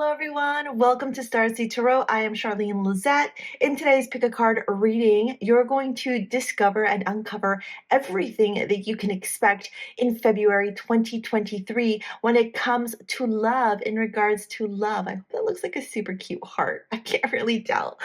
Hello everyone, welcome to StarSea Tarot. I am Charlene Lizette. In today's pick a card reading, you're going to discover and uncover everything that you can expect in February 2023 when it comes to love, in regards to love. I hope that looks like a super cute heart. I can't really tell.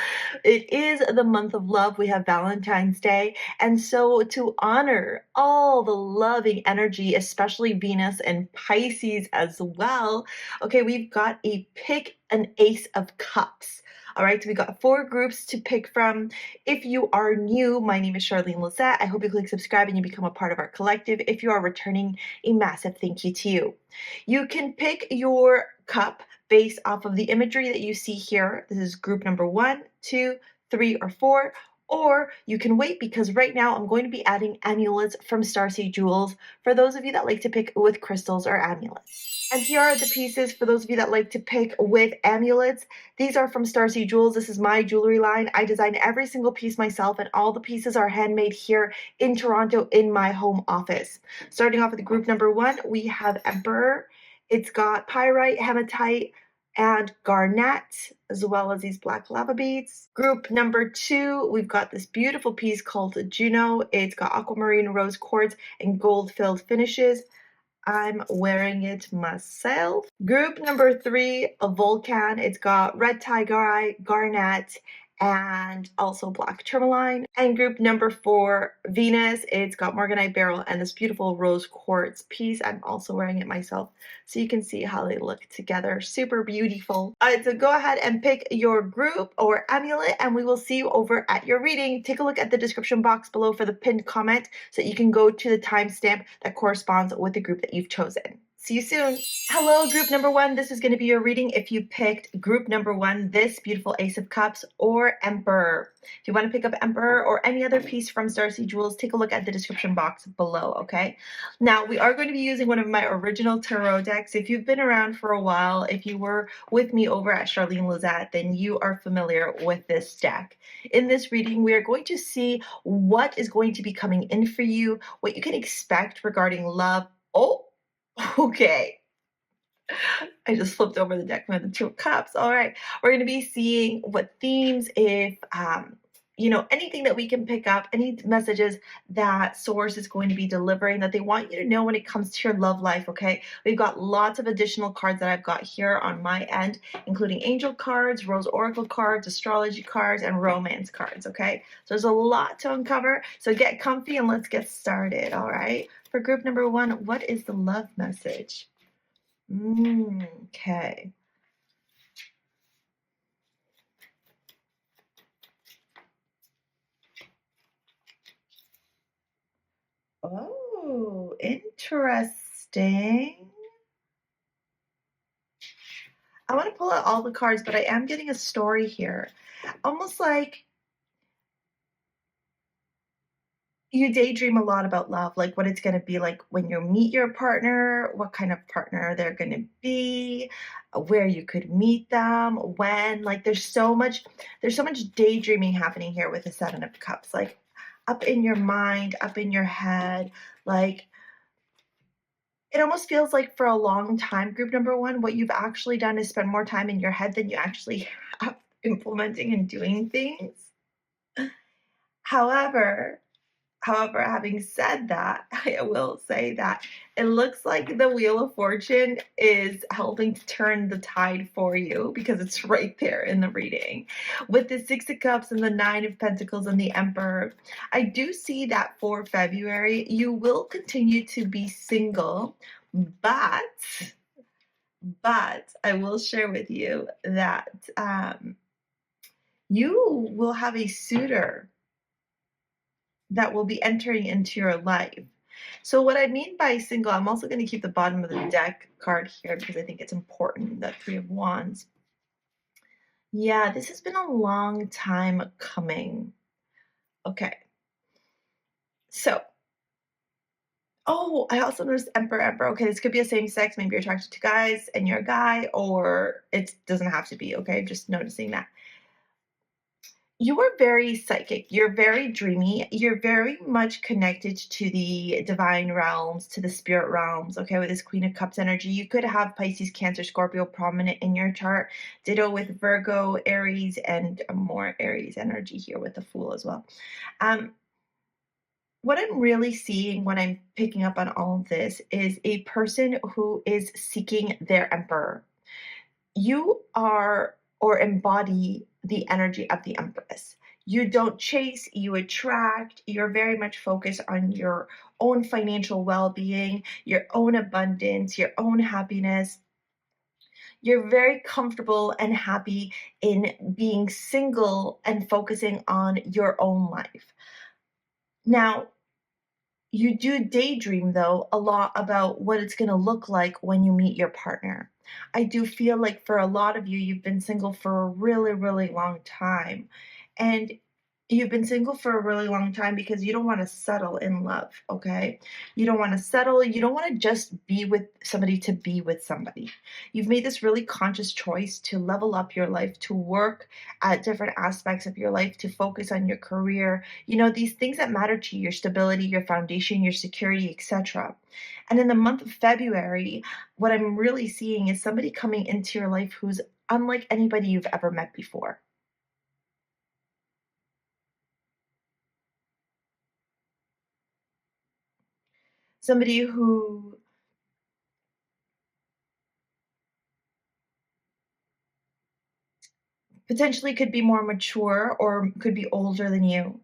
It is the month of love. We have Valentine's Day. And so to honor all the loving energy, especially Venus and Pisces as well, okay, we've got a pick an ace of cups. All right, so we got 4 groups to pick from. If you are new, my name is Charlene Lizette. I hope you click subscribe and you become a part of our collective. If you are returning, a massive thank you to you. You can pick your cup based off of the imagery that you see here. This is group number 1, 2, 3, or 4. Or you can wait, because right now I'm going to be adding amulets from StarSea Jewels for those of you that like to pick with crystals or amulets. And here are the pieces for those of you that like to pick with amulets. These are from StarSea Jewels. This is my jewelry line. I design every single piece myself, and all the pieces are handmade here in Toronto in my home office. Starting off with group number 1, we have Emperor. It's got pyrite, hematite, and garnet, as well as these black lava beads. Group number 2, we've got this beautiful piece called Juno. It's got aquamarine, rose quartz, and gold-filled finishes. I'm wearing it myself. Group number 3, a Vulcan. It's got red tiger, garnet, and also black tourmaline. And group number 4, Venus. It's got morganite beryl and this beautiful rose quartz piece. I'm also wearing it myself, so you can see how they look together. Super beautiful. All right, so go ahead and pick your group or amulet, and we will see you over at your reading. Take a look at the description box below for the pinned comment so that you can go to the timestamp that corresponds with the group that you've chosen. See you soon. Hello, group number 1. This is going to be your reading if you picked group number 1, this beautiful Ace of Cups or Emperor. If you want to pick up Emperor or any other piece from StarSea Jewels, take a look at the description box below, okay? Now, we are going to be using one of my original tarot decks. If you've been around for a while, if you were with me over at Charlene Lizette, then you are familiar with this deck. In this reading, we are going to see what is going to be coming in for you, what you can expect regarding love. Oh, okay. I just flipped over the deck with the 2 of Cups. All right. We're going to be seeing what themes, if, anything that we can pick up, any messages that Source is going to be delivering that they want you to know when it comes to your love life, okay? We've got lots of additional cards that I've got here on my end, including angel cards, rose oracle cards, astrology cards, and romance cards, okay? So there's a lot to uncover. So get comfy and let's get started, all right? For group number 1, what is the love message? Okay. Oh, interesting. I want to pull out all the cards, but I am getting a story here. Almost like you daydream a lot about love, like what it's going to be like when you meet your partner, what kind of partner they're going to be, where you could meet them, when. Like there's so much daydreaming happening here with the 7 of Cups, like up in your mind, up in your head. Like it almost feels like for a long time, group number 1, what you've actually done is spend more time in your head than you actually have implementing and doing things. However, having said that, I will say that it looks like the Wheel of Fortune is helping to turn the tide for you, because it's right there in the reading. With the 6 of Cups and the 9 of Pentacles and the Emperor, I do see that for February, you will continue to be single, but I will share with you that you will have a suitor that will be entering into your life. So what I mean by single, I'm also going to keep the bottom of the deck card here because I think it's important, that 3 of Wands. Yeah, this has been a long time coming. Okay. So, oh, I also noticed Emperor. Okay, this could be a same sex. Maybe you're attracted to guys and you're a guy, or it doesn't have to be, okay? Just noticing that. You are very psychic. You're very dreamy. You're very much connected to the divine realms, to the spirit realms. Okay, with this Queen of Cups energy, you could have Pisces, Cancer, Scorpio prominent in your chart. Ditto with Virgo, Aries, and more Aries energy here with the Fool as well. Um, what I'm really seeing when I'm picking up on all of this is a person who is seeking their emperor. You are or embody the energy of the Empress. You don't chase, you attract. You're very much focused on your own financial well being, your own abundance, your own happiness. You're very comfortable and happy in being single and focusing on your own life. Now, you do daydream, though, a lot about what it's gonna look like when you meet your partner. I do feel like for a lot of you, you've been single for a really, really long time, and you've been single for a really long time because you don't wanna settle in love, okay? You don't wanna settle, you don't wanna just be with somebody to be with somebody. You've made this really conscious choice to level up your life, to work at different aspects of your life, to focus on your career, these things that matter to you, your stability, your foundation, your security, etc. And in the month of February, what I'm really seeing is somebody coming into your life who's unlike anybody you've ever met before. Somebody who potentially could be more mature or could be older than you.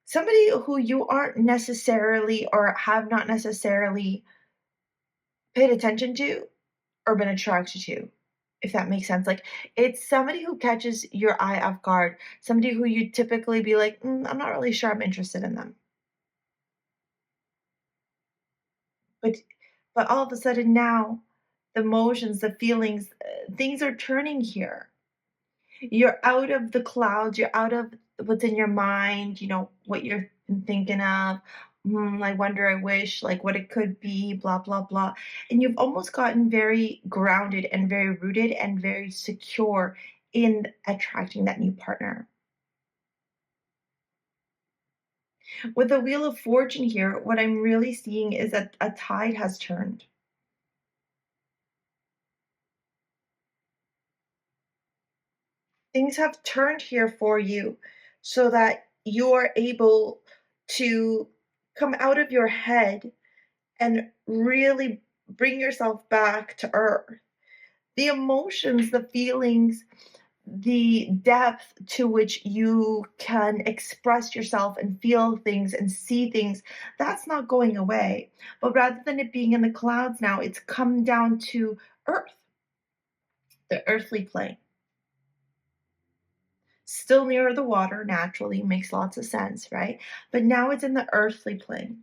Somebody who you aren't necessarily or have not necessarily paid attention to or been attracted to, if that makes sense. Like, it's somebody who catches your eye off guard, somebody who you typically be like, I'm not really sure I'm interested in them. But all of a sudden now, the emotions, the feelings, things are turning here. You're out of the clouds, you're out of what's in your mind, what you're thinking of. I wonder, I wish, like what it could be, blah, blah, blah. And you've almost gotten very grounded and very rooted and very secure in attracting that new partner. With the Wheel of Fortune here, what I'm really seeing is that a tide has turned. Things have turned here for you so that you are able to come out of your head and really bring yourself back to earth. The emotions, the feelings, the depth to which you can express yourself and feel things and see things, that's not going away. But rather than it being in the clouds now, it's come down to earth, the earthly plane. Still near the water, naturally, makes lots of sense, right? But now it's in the earthly plane.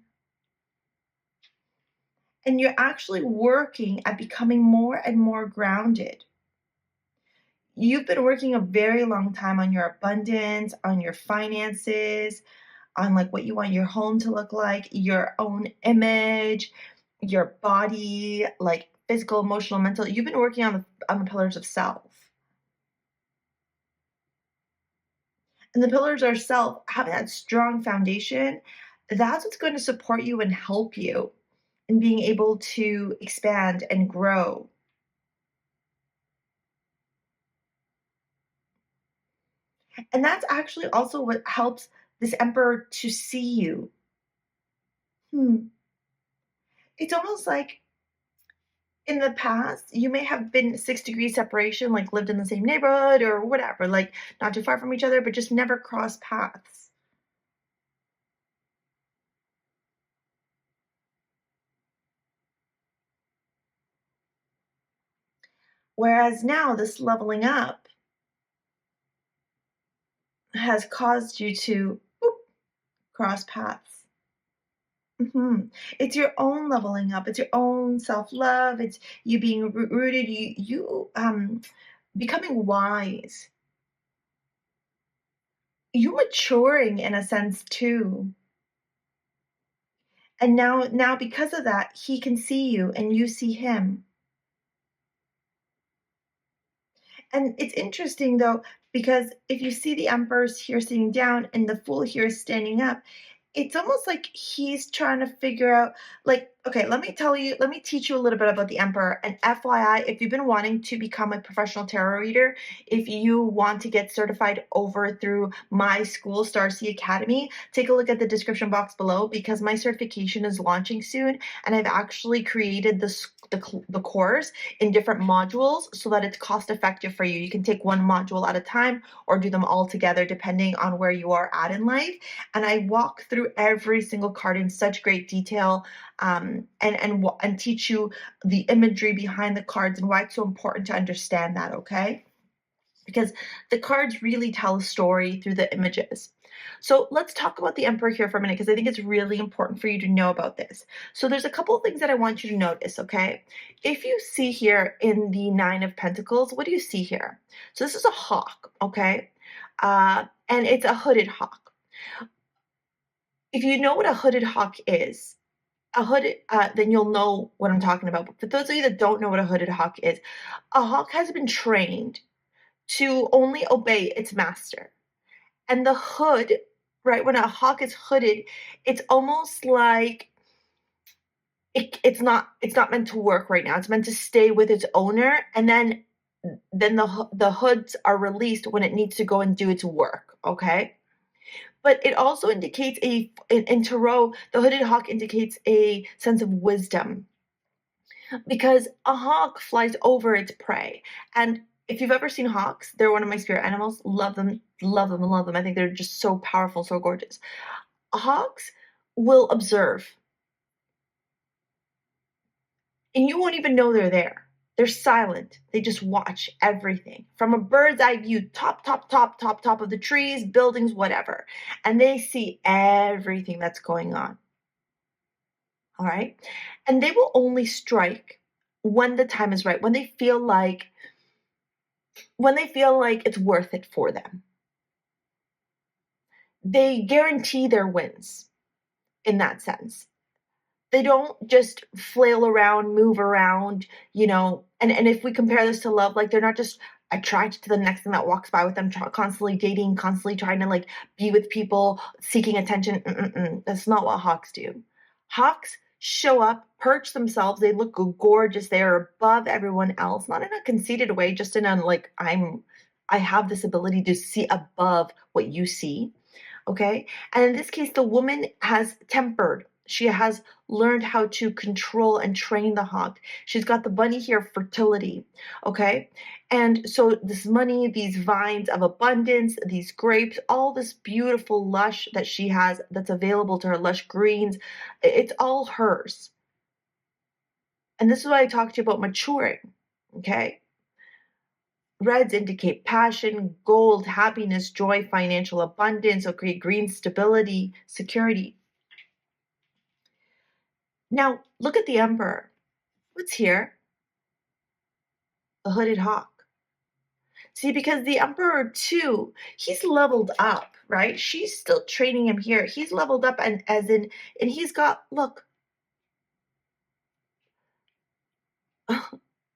And you're actually working at becoming more and more grounded. You've been working a very long time on your abundance, on your finances, on like what you want your home to look like, your own image, your body, like physical, emotional, mental. You've been working on the pillars of self. And the pillars are self, having that strong foundation. That's what's going to support you and help you in being able to expand and grow. And that's actually also what helps this emperor to see you. Hmm. It's almost like in the past, you may have been 6 degrees separation, like lived in the same neighborhood or whatever, like not too far from each other, but just never crossed paths. Whereas now, this leveling up has caused you to boop, cross paths. It's your own leveling up. It's your own self love. It's you being rooted. You becoming wise. You maturing in a sense too. And now because of that, he can see you and you see him. And it's interesting though, because if you see the emperor's here sitting down and the fool here is standing up, it's almost like he's trying to figure out, like, okay, let me teach you a little bit about the emperor. And FYI, if you've been wanting to become a professional tarot reader, if you want to get certified over through my school, StarSea Academy, take a look at the description box below, because my certification is launching soon, and I've actually created the course in different modules so that it's cost effective for you. You can take one module at a time or do them all together depending on where you are at in life. And I walk through every single card in such great detail, and teach you the imagery behind the cards and why it's so important to understand that, okay? Because the cards really tell a story through the images. So let's talk about the emperor here for a minute, because I think it's really important for you to know about this. So there's a couple of things that I want you to notice, okay? If you see here in the Nine of Pentacles, what do you see here? So this is a hawk, okay? And it's a hooded hawk. If you know what a hooded hawk is, then you'll know what I'm talking about. But for those of you that don't know what a hooded hawk is, a hawk has been trained to only obey its master. And the hood, right, when a hawk is hooded, it's almost like it's not meant to work right now. It's meant to stay with its owner, and then the hoods are released when it needs to go and do its work, okay? But it also indicates in tarot, the hooded hawk indicates a sense of wisdom, because a hawk flies over its prey. And if you've ever seen hawks, they're one of my spirit animals. Love them, love them, love them. I think they're just so powerful, so gorgeous. Hawks will observe, and you won't even know they're there. They're silent. They just watch everything from a bird's eye view, top of the trees, buildings, whatever. And they see everything that's going on. All right. And they will only strike when the time is right, when they feel like it's worth it for them. They guarantee their wins in that sense. They don't just flail around, move around, and if we compare this to love, like, they're not just attracted to the next thing that walks by with them, constantly dating, constantly trying to, like, be with people, seeking attention. That's not what hawks do. Hawks show up, perch themselves, they look gorgeous, they are above everyone else, not in a conceited way, just in a, like, I have this ability to see above what you see, okay? And in this case, the woman has tempered. She has learned how to control and train the hawk. She's got the bunny here, fertility, okay? And so this money, these vines of abundance, these grapes, all this beautiful lush that she has that's available to her, lush greens, it's all hers. And this is why I talked to you about maturing, okay? Reds indicate passion, gold, happiness, joy, financial abundance, okay, green, stability, security. Now, look at the emperor. What's here? A hooded hawk. See, because the emperor too, he's leveled up, right? She's still training him here. He's leveled up, and he's got, look,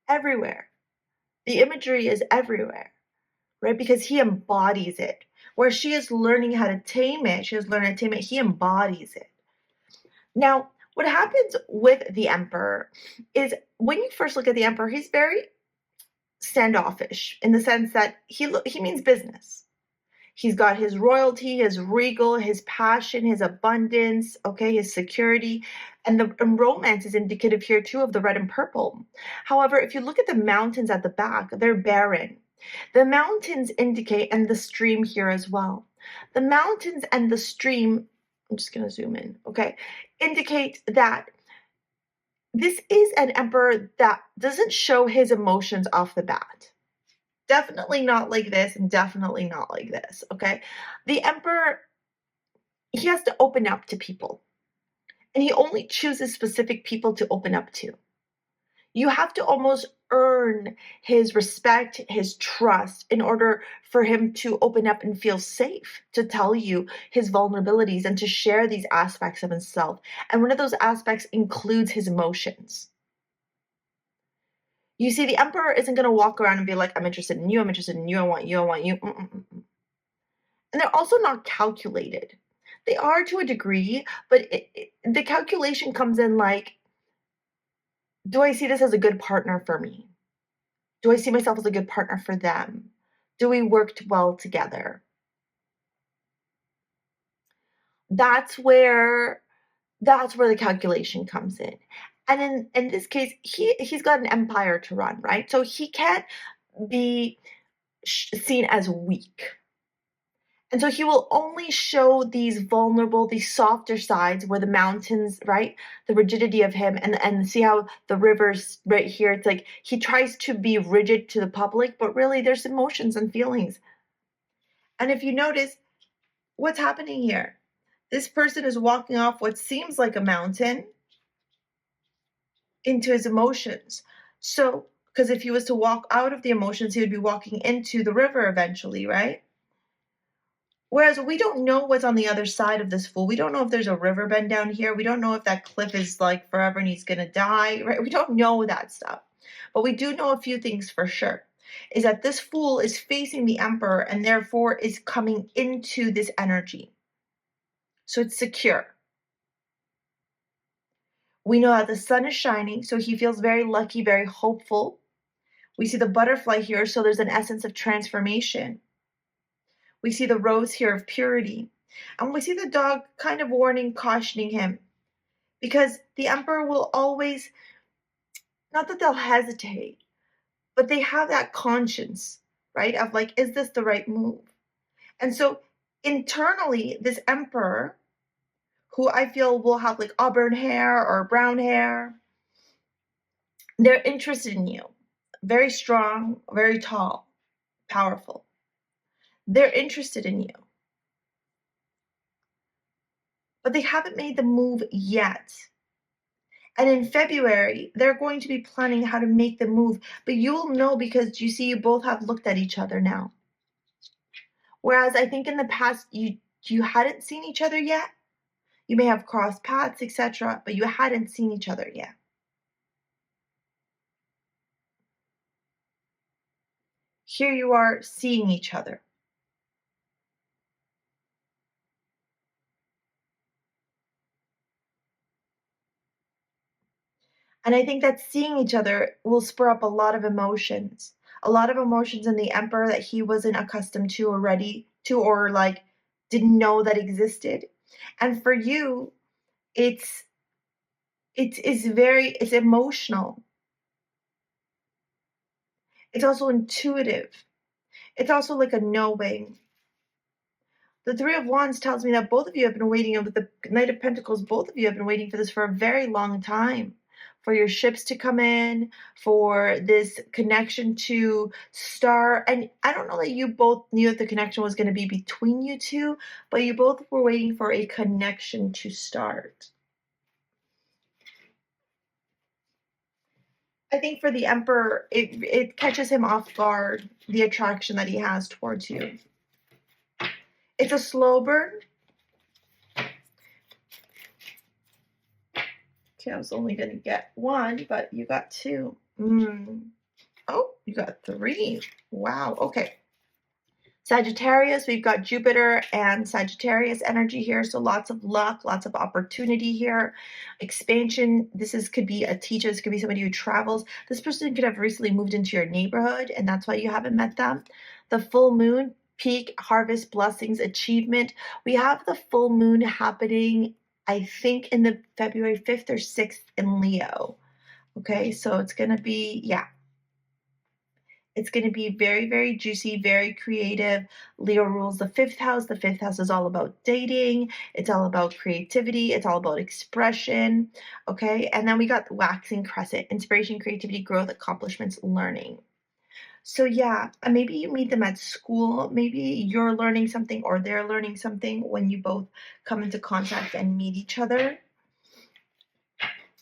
everywhere. The imagery is everywhere, right? Because he embodies it. Where she is learning how to tame it, he embodies it. Now, what happens with the emperor is, when you first look at the emperor, he's very standoffish in the sense that he means business. He's got his royalty, his regal, his passion, his abundance, okay, his security, and romance is indicative here too of the red and purple. However, if you look at the mountains at the back, they're barren. The mountains indicate, and the stream here as well. The mountains and the stream, I'm just going to zoom in, okay, indicate that this is an emperor that doesn't show his emotions off the bat. Definitely not like this, and definitely not like this, okay? The emperor, he has to open up to people, and he only chooses specific people to open up to. You have to almost earn his respect, his trust, in order for him to open up and feel safe to tell you his vulnerabilities and to share these aspects of himself. And one of those aspects includes his emotions. You see, the Emperor isn't going to walk around and be like, I'm interested in you, I'm interested in you, I want you, I want you. Mm-mm-mm. And they're also not calculated. They are to a degree, but the calculation comes in like, do I see this as a good partner for me? Do I see myself as a good partner for them? Do we work well together? That's where the calculation comes in. And in this case, he's got an empire to run, right? So he can't be seen as weak. And so he will only show these vulnerable, these softer sides where the mountains, right? The rigidity of him, and see how the river's right here. It's like he tries to be rigid to the public, but really there's emotions and feelings. And if you notice, what's happening here? This person is walking off what seems like a mountain into his emotions. So, because if he was to walk out of the emotions, he would be walking into the river eventually, right? Whereas we don't know what's on the other side of this fool. We don't know if there's a river bend down here. We don't know if that cliff is like forever and he's going to die, right? We don't know that stuff. But we do know a few things for sure. Is that this fool is facing the Emperor and therefore is coming into this energy. So it's secure. We know that the sun is shining, so he feels very lucky, very hopeful. We see the butterfly here, so there's an essence of transformation. We see the rose here of purity. And we see the dog kind of warning, cautioning him. Because the Emperor will always, not that they'll hesitate, but they have that conscience, right? Of like, is this the right move? And so internally, this Emperor, who I feel will have like auburn hair or brown hair, they're interested in you. Very strong, very tall, powerful. They're interested in you. But they haven't made the move yet. And in February, they're going to be planning how to make the move. But you'll know because you see you both have looked at each other now. Whereas I think in the past, you hadn't seen each other yet. You may have crossed paths, etc., but you hadn't seen each other yet. Here you are seeing each other. And I think that seeing each other will spur up a lot of emotions. A lot of emotions in the Emperor that he wasn't accustomed to or ready to, or like didn't know that existed. And for you, it's it's emotional. It's also intuitive. It's also like a knowing. The Three of Wands tells me that both of you have been waiting, and with the Knight of Pentacles, both of you have been waiting for this for a very long time. For your ships to come in, for this connection to start. And I don't know that you both knew that the connection was going to be between you two, but you both were waiting for a connection to start. I think for the Emperor, it catches him off guard, the attraction that he has towards you. It's a slow burn. Okay, I was only going to get one, but you got two. Oh, you got three. Wow, okay. Sagittarius, we've got Jupiter and Sagittarius energy here, so lots of luck, lots of opportunity here. Expansion, could be a teacher, this could be somebody who travels. This person could have recently moved into your neighborhood, and that's why you haven't met them. The full moon, peak, harvest, blessings, achievement. We have the full moon happening, I think, in the February 5th or 6th in Leo. Okay, so it's going to be, yeah. It's going to be very, very juicy, very creative. Leo rules the fifth house. The fifth house is all about dating. It's all about creativity. It's all about expression. Okay. And then we got the waxing crescent, inspiration, creativity, growth, accomplishments, learning. So yeah, maybe you meet them at school. Maybe you're learning something or they're learning something when you both come into contact and meet each other.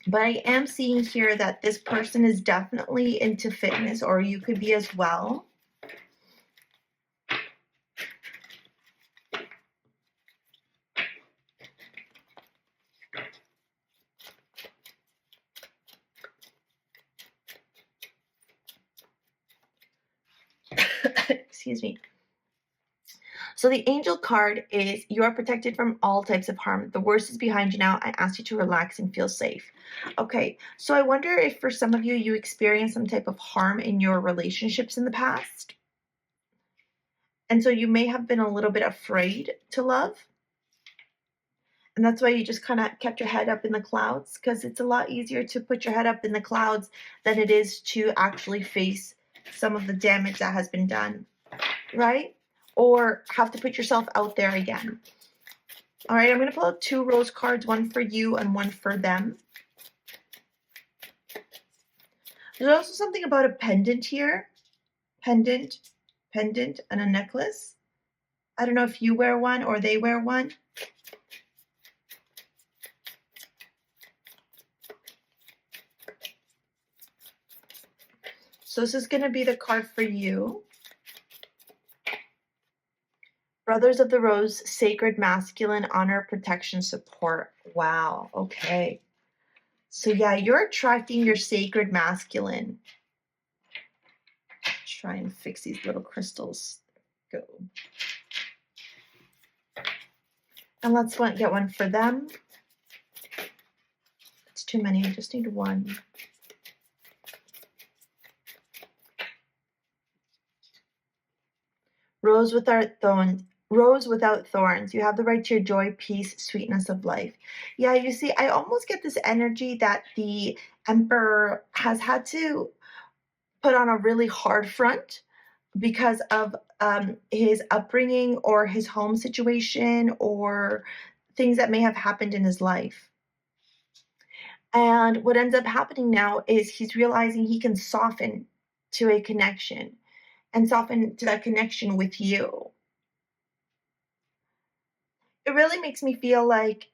But I am seeing here that this person is definitely into fitness, or you could be as well. Excuse me. So the angel card is, you are protected from all types of harm. The worst is behind you now. I ask you to relax and feel safe. Okay, so I wonder if for some of you, you experienced some type of harm in your relationships in the past. And so you may have been a little bit afraid to love. And that's why you just kind of kept your head up in the clouds, because it's a lot easier to put your head up in the clouds than it is to actually face some of the damage that has been done, right? Or have to put yourself out there again. All right, I'm going to pull out 2 rose cards, one for you and one for them. There's also something about a pendant here. Pendant, and a necklace. I don't know if you wear one or they wear one. So this is going to be the card for you. Brothers of the Rose, sacred masculine, honor, protection, support. Wow, okay. So yeah, you're attracting your sacred masculine. Let's try and fix these little crystals. Go. And let's get one for them. It's too many, I just need one. Rose without thorns. You have the right to your joy, peace, sweetness of life. Yeah, you see, I almost get this energy that the Emperor has had to put on a really hard front because of his upbringing or his home situation or things that may have happened in his life. And what ends up happening now is he's realizing he can soften to a connection and soften to that connection with you. It really makes me feel like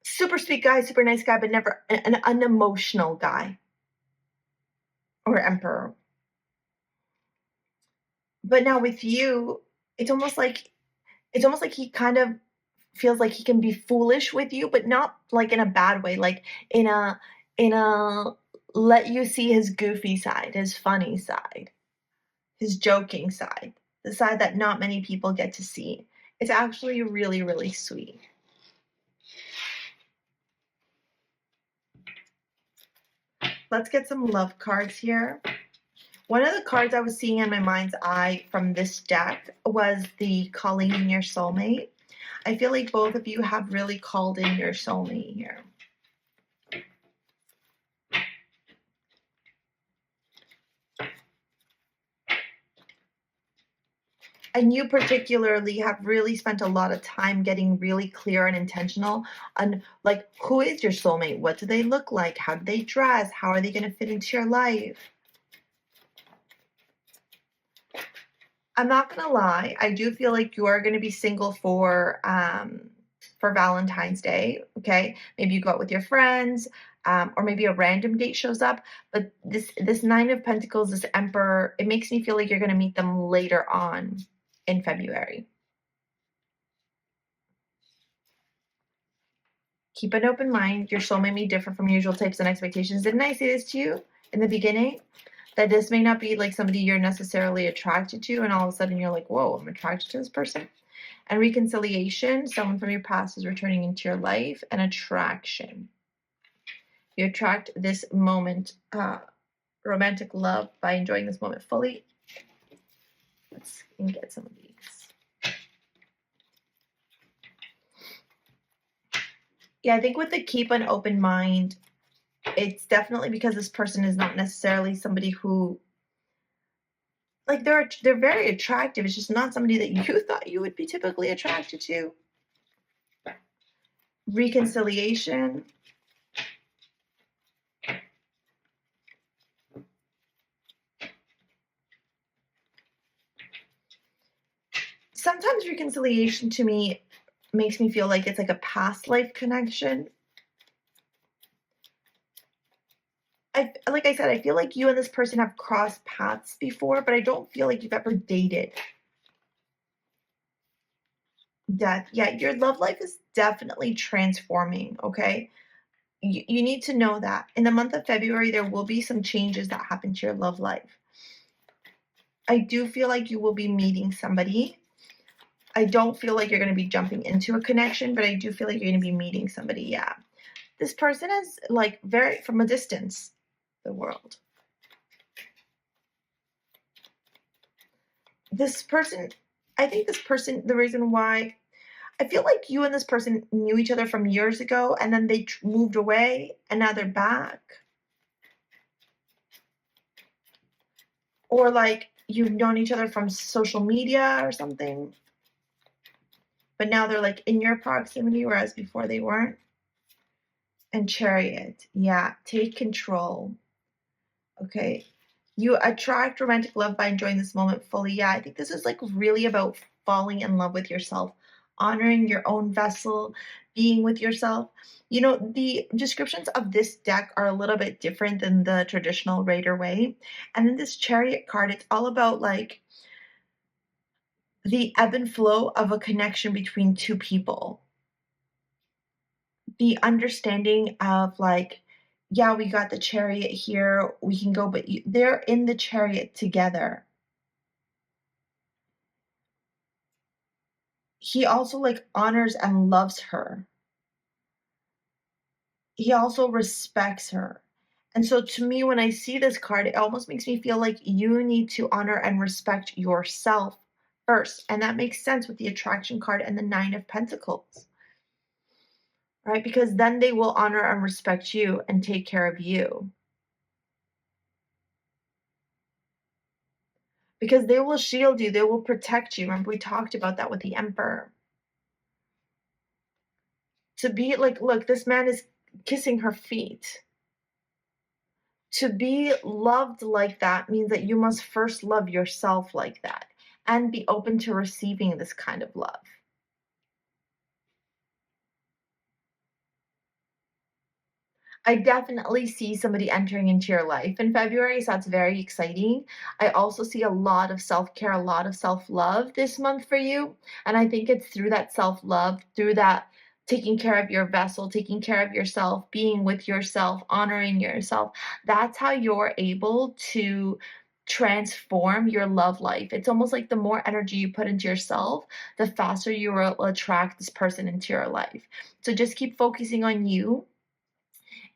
super sweet guy, super nice guy, but never an unemotional guy or emperor. But now with you, it's almost like he kind of feels like he can be foolish with you, but not like in a bad way, like in a let you see his goofy side, his funny side, his joking side, the side that not many people get to see. It's actually really, really sweet. Let's get some love cards here. One of the cards I was seeing in my mind's eye from this deck was the calling in your soulmate. I feel like both of you have really called in your soulmate here. And you particularly have really spent a lot of time getting really clear and intentional on, like, who is your soulmate? What do they look like? How do they dress? How are they going to fit into your life? I'm not going to lie. I do feel like you are going to be single for Valentine's Day. Okay. Maybe you go out with your friends, or maybe a random date shows up. But this Nine of Pentacles, this Emperor, it makes me feel like you're going to meet them later on in February. Keep an open mind. Your soulmate may differ from usual types and expectations. Didn't I say this to you in the beginning? That this may not be like somebody you're necessarily attracted to, and all of a sudden you're like, whoa, I'm attracted to this person. And reconciliation, someone from your past is returning into your life. And attraction. You attract this moment, romantic love, by enjoying this moment fully. Let's get some of these. Yeah, I think with the keep an open mind, it's definitely because this person is not necessarily somebody who, like, they're very attractive. It's just not somebody that you thought you would be typically attracted to. Reconciliation. Sometimes reconciliation to me makes me feel like it's like a past life connection. Like I said, I feel like you and this person have crossed paths before, but I don't feel like you've ever dated. Death. Yeah, your love life is definitely transforming, okay? you need to know that in the month of February, there will be some changes that happen to your love life. I do feel like you will be meeting somebody. I don't feel like you're going to be jumping into a connection, but I do feel like you're going to be meeting somebody. Yeah. This person is like very from a distance, the world. This person, I think this person, the reason why, I feel like you and this person knew each other from years ago, and then they moved away, and now they're back. Or like you've known each other from social media or something, but now they're like in your proximity, whereas before they weren't. And Chariot, yeah, take control. Okay, you attract romantic love by enjoying this moment fully. Yeah, I think this is like really about falling in love with yourself, honoring your own vessel, being with yourself. You know, the descriptions of this deck are a little bit different than the traditional Rider Waite. And in this Chariot card, it's all about like the ebb and flow of a connection between two people. The understanding of like, yeah, we got the Chariot here, we can go, but they're in the Chariot together. He also like honors and loves her. He also respects her. And so to me, when I see this card, it almost makes me feel like you need to honor and respect yourself first. And that makes sense with the attraction card and the Nine of Pentacles, right? Because then they will honor and respect you and take care of you. Because they will shield you, they will protect you. Remember, we talked about that with the Emperor. To be like, look, this man is kissing her feet. To be loved like that means that you must first love yourself like that and be open to receiving this kind of love. I definitely see somebody entering into your life in February, so that's very exciting. I also see a lot of self-care, a lot of self-love this month for you, and I think it's through that self-love, through that taking care of your vessel, taking care of yourself, being with yourself, honoring yourself. That's how you're able to transform your love life. It's almost like the more energy you put into yourself, the faster you will attract this person into your life. So just keep focusing on you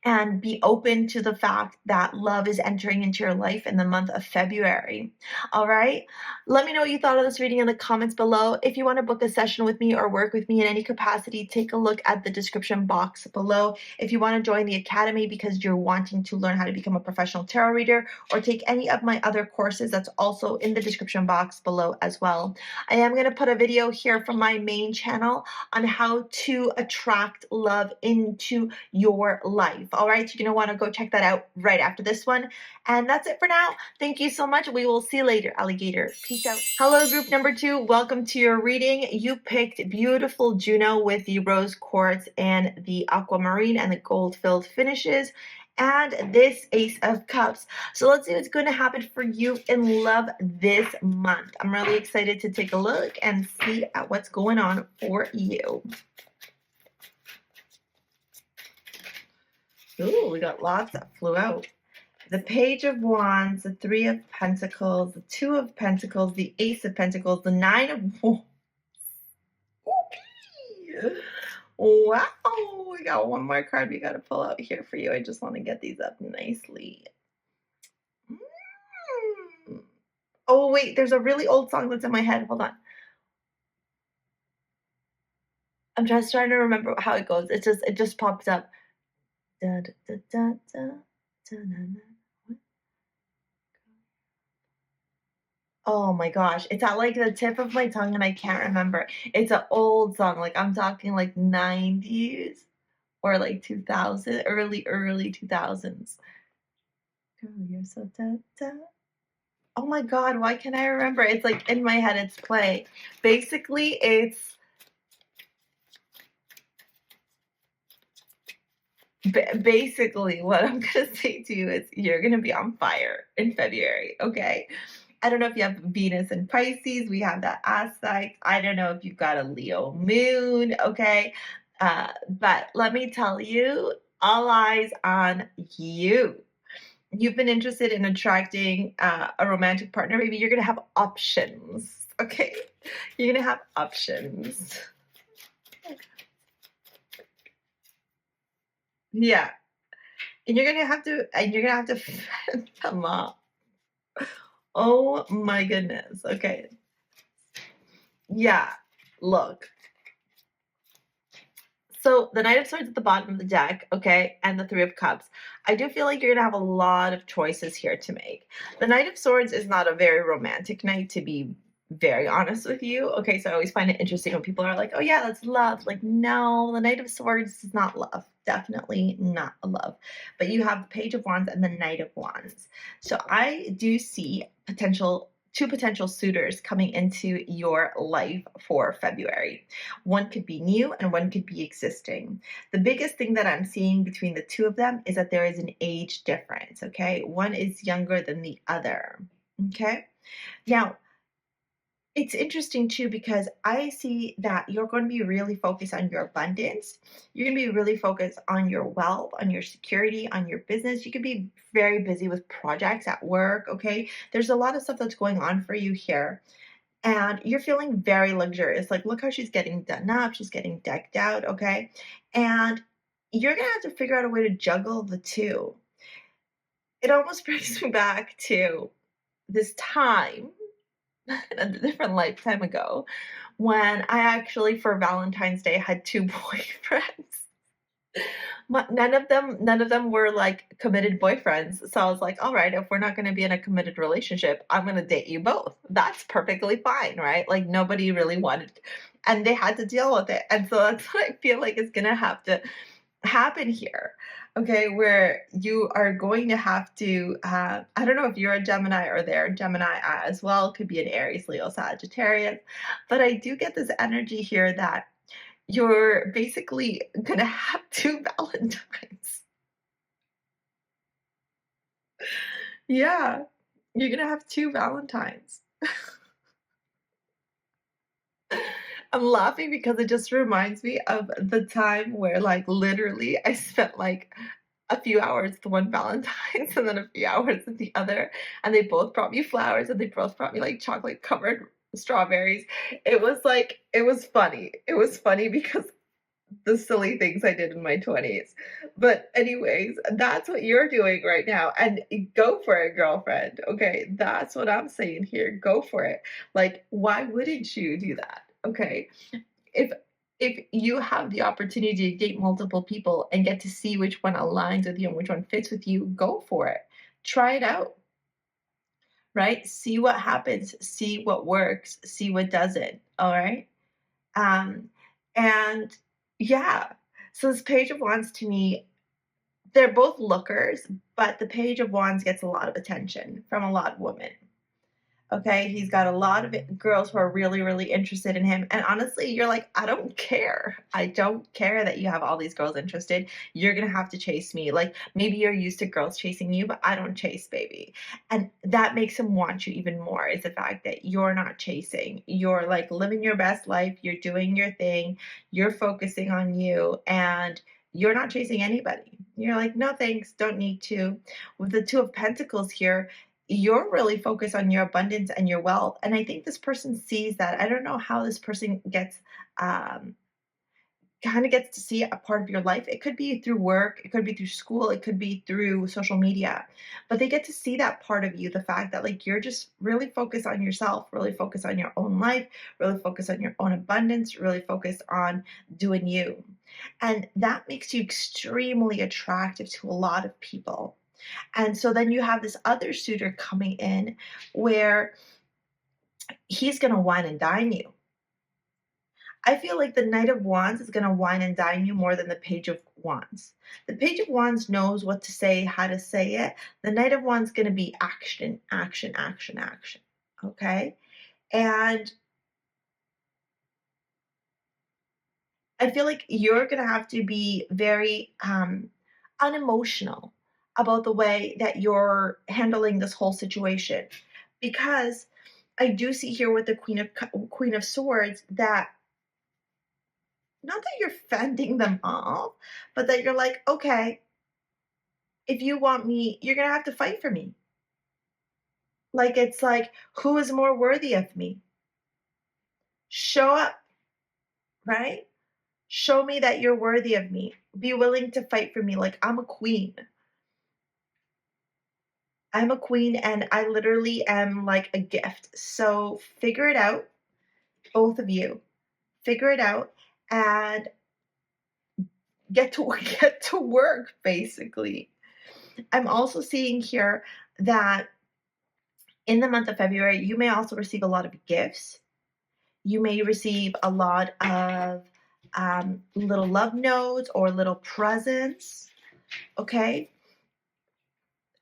and be open to the fact that love is entering into your life in the month of February. All right. Let me know what you thought of this reading in the comments below. If you want to book a session with me or work with me in any capacity, take a look at the description box below. If you want to join the Academy because you're wanting to learn how to become a professional tarot reader or take any of my other courses, that's also in the description box below as well. I am going to put a video here from my main channel on how to attract love into your life. All right, you're going to want to go check that out right after this one. And that's it for now. Thank you so much. We will see you later, alligator. Peace out. Hello, group number 2. Welcome to your reading. You picked beautiful Juno with the rose quartz and the aquamarine and the gold-filled finishes and this Ace of Cups. So let's see what's going to happen for you in love this month. I'm really excited to take a look and see at what's going on for you. Ooh, we got lots that flew out. The Page of Wands, the Three of Pentacles, the Two of Pentacles, the Ace of Pentacles, the Nine of Wands. Okay. Wow, we got one more card we got to pull out here for you. I just want to get these up nicely. Oh, wait, there's a really old song that's in my head. Hold on. I'm just trying to remember how it goes. It just pops up. Da, da, da, da, da, da, da. Oh my gosh, it's at like the tip of my tongue and I can't remember. It's an old song, like I'm talking like 90s or like 2000, early 2000s. Girl, you're so da da. Oh my God, why can't I remember? It's like in my head, it's play. Basically, it's basically what I'm gonna say to you is you're gonna be on fire in February, okay? I don't know if you have Venus and Pisces. We have that aspect. I don't know if you've got a Leo moon, okay? But let me tell you, All eyes on you. You've been interested in attracting a romantic partner. Maybe you're going to have options. Okay. You're going to have options. Yeah. And you're going to have to fend them off. Oh my goodness. Okay. Yeah. Look. So the Knight of Swords at the bottom of the deck, okay, and the Three of Cups. I do feel like you're going to have a lot of choices here to make. The Knight of Swords is not a very romantic knight, to be very honest with you. Okay, so I always find it interesting when people are like, oh yeah, that's love. Like, no, the Knight of Swords is not love. Definitely not a love. But you have the Page of Wands and the Knight of Wands. So I do see two potential suitors coming into your life for February. One could be new and one could be existing. The biggest thing that I'm seeing between the two of them is that there is an age difference, okay? One is younger than the other, okay? Now, it's interesting too because I see that you're going to be really focused on your abundance. You're going to be really focused on your wealth, on your security, on your business. You could be very busy with projects at work, okay? There's a lot of stuff that's going on for you here. And you're feeling very luxurious. Like, look how she's getting done up. She's getting decked out, okay? And you're going to have to figure out a way to juggle the two. It almost brings me back to this time a different lifetime ago when I actually for Valentine's Day had two boyfriends. None of them were like committed boyfriends. So I was like, all right, if we're not going to be in a committed relationship, I'm going to date you both. That's perfectly fine, right? Like nobody really wanted, and they had to deal with it. And so that's what I feel like is going to have to happen here. Okay, where you are going to have to, I don't know if you're a Gemini or they're a Gemini as well, could be an Aries, Leo, Sagittarius, but I do get this energy here that you're basically going to have two Valentines. Yeah, you're going to have two Valentines. I'm laughing because it just reminds me of the time where, like, literally I spent like a few hours with one Valentine's and then a few hours with the other, and they both brought me flowers and they both brought me like chocolate covered strawberries. It was funny. It was funny because the silly things I did in my 20s. But anyways, that's what you're doing right now. And go for it, girlfriend. Okay, that's what I'm saying here. Go for it. Like, why wouldn't you do that? Okay. If if you have the opportunity to date multiple people and get to see which one aligns with you and which one fits with you, go for it. Try it out, right? See what happens, see what works, see what doesn't. All right. Um, and yeah, so this Page of Wands to me, they're both lookers, but the Page of Wands gets a lot of attention from a lot of women. Okay, he's got a lot of girls who are really, really interested in him. And honestly, you're like, I don't care. I don't care that you have all these girls interested. You're going to have to chase me. Like maybe you're used to girls chasing you, but I don't chase, baby. And that makes him want you even more is the fact that you're not chasing. You're like living your best life. You're doing your thing. You're focusing on you and you're not chasing anybody. You're like, no, thanks. Don't need to. With the Two of Pentacles here, you're really focused on your abundance and your wealth. And I think this person sees that. I don't know how this person gets um, kind of gets to see a part of your life. It could be through work, it could be through school, it could be through social media, but they get to see that part of you, the fact that like you're just really focused on yourself, really focused on your own life, really focused on your own abundance, really focused on doing you. And that makes you extremely attractive to a lot of people. And so then you have this other suitor coming in where he's going to wine and dine you. I feel like the Knight of Wands is going to wine and dine you more than the Page of Wands. The Page of Wands knows what to say, how to say it. The Knight of Wands is going to be action, action, action, action. Okay? And I feel like you're going to have to be very unemotional about the way that you're handling this whole situation, because I do see here with the Queen of Swords that not that you're fending them off, but that you're like, okay, if you want me, you're going to have to fight for me. Like, it's like, who is more worthy of me? Show up, right? Show me that you're worthy of me. Be willing to fight for me. Like, I'm a queen. I'm a queen and I literally am like a gift. So figure it out, both of you. Figure it out and get to work, basically. I'm also seeing here that in the month of February, you may also receive a lot of gifts. You may receive a lot of little love notes or little presents. Okay.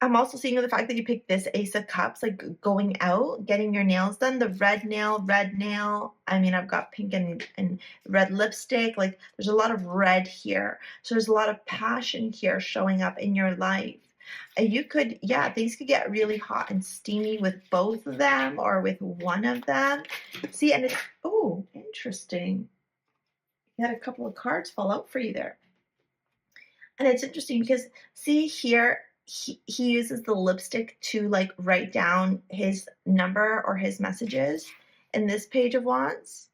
I'm also seeing the fact that you picked this Ace of Cups, like going out, getting your nails done, the red nail. I mean, I've got pink and red lipstick. Like, there's a lot of red here. So there's a lot of passion here showing up in your life. And you could, yeah, things could get really hot and steamy with both of them or with one of them. See, and it's, oh, interesting. You had a couple of cards fall out for you there. And it's interesting because, see here, he uses the lipstick to like write down his number or his messages in this Page of Wands.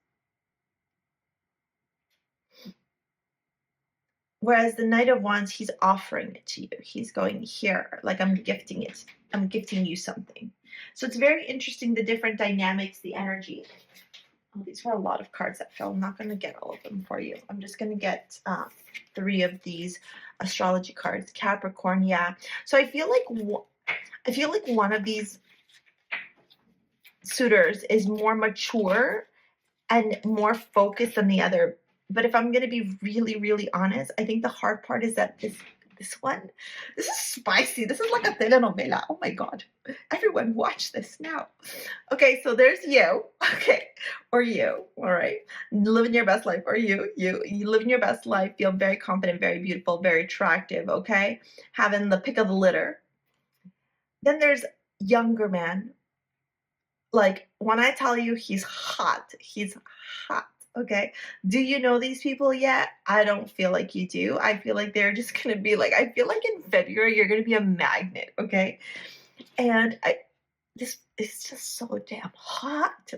Whereas the Knight of Wands, he's offering it to you. He's going, here, like, I'm gifting it. I'm gifting you something. So it's very interesting, the different dynamics, the energy. Oh, these were a lot of cards that fell. I'm not going to get all of them for you. I'm just going to get 3 of these astrology cards. Capricorn, yeah. So I feel like one of these suitors is more mature and more focused than the other. But if I'm going to be really, really honest, I think the hard part is that this one, this is spicy. This is like a telenovela. Oh my God. Everyone watch this now. Okay, so there's you. Okay, or you. All right. Living your best life. Or you living your best life. Feel very confident, very beautiful, very attractive. Okay, having the pick of the litter. Then there's younger man. Like, when I tell you he's hot, he's hot. Okay. Do you know these people yet? I don't feel like you do. I feel like they're just going to be like, I feel like in February, you're going to be a magnet. Okay. And this is just so damn hot.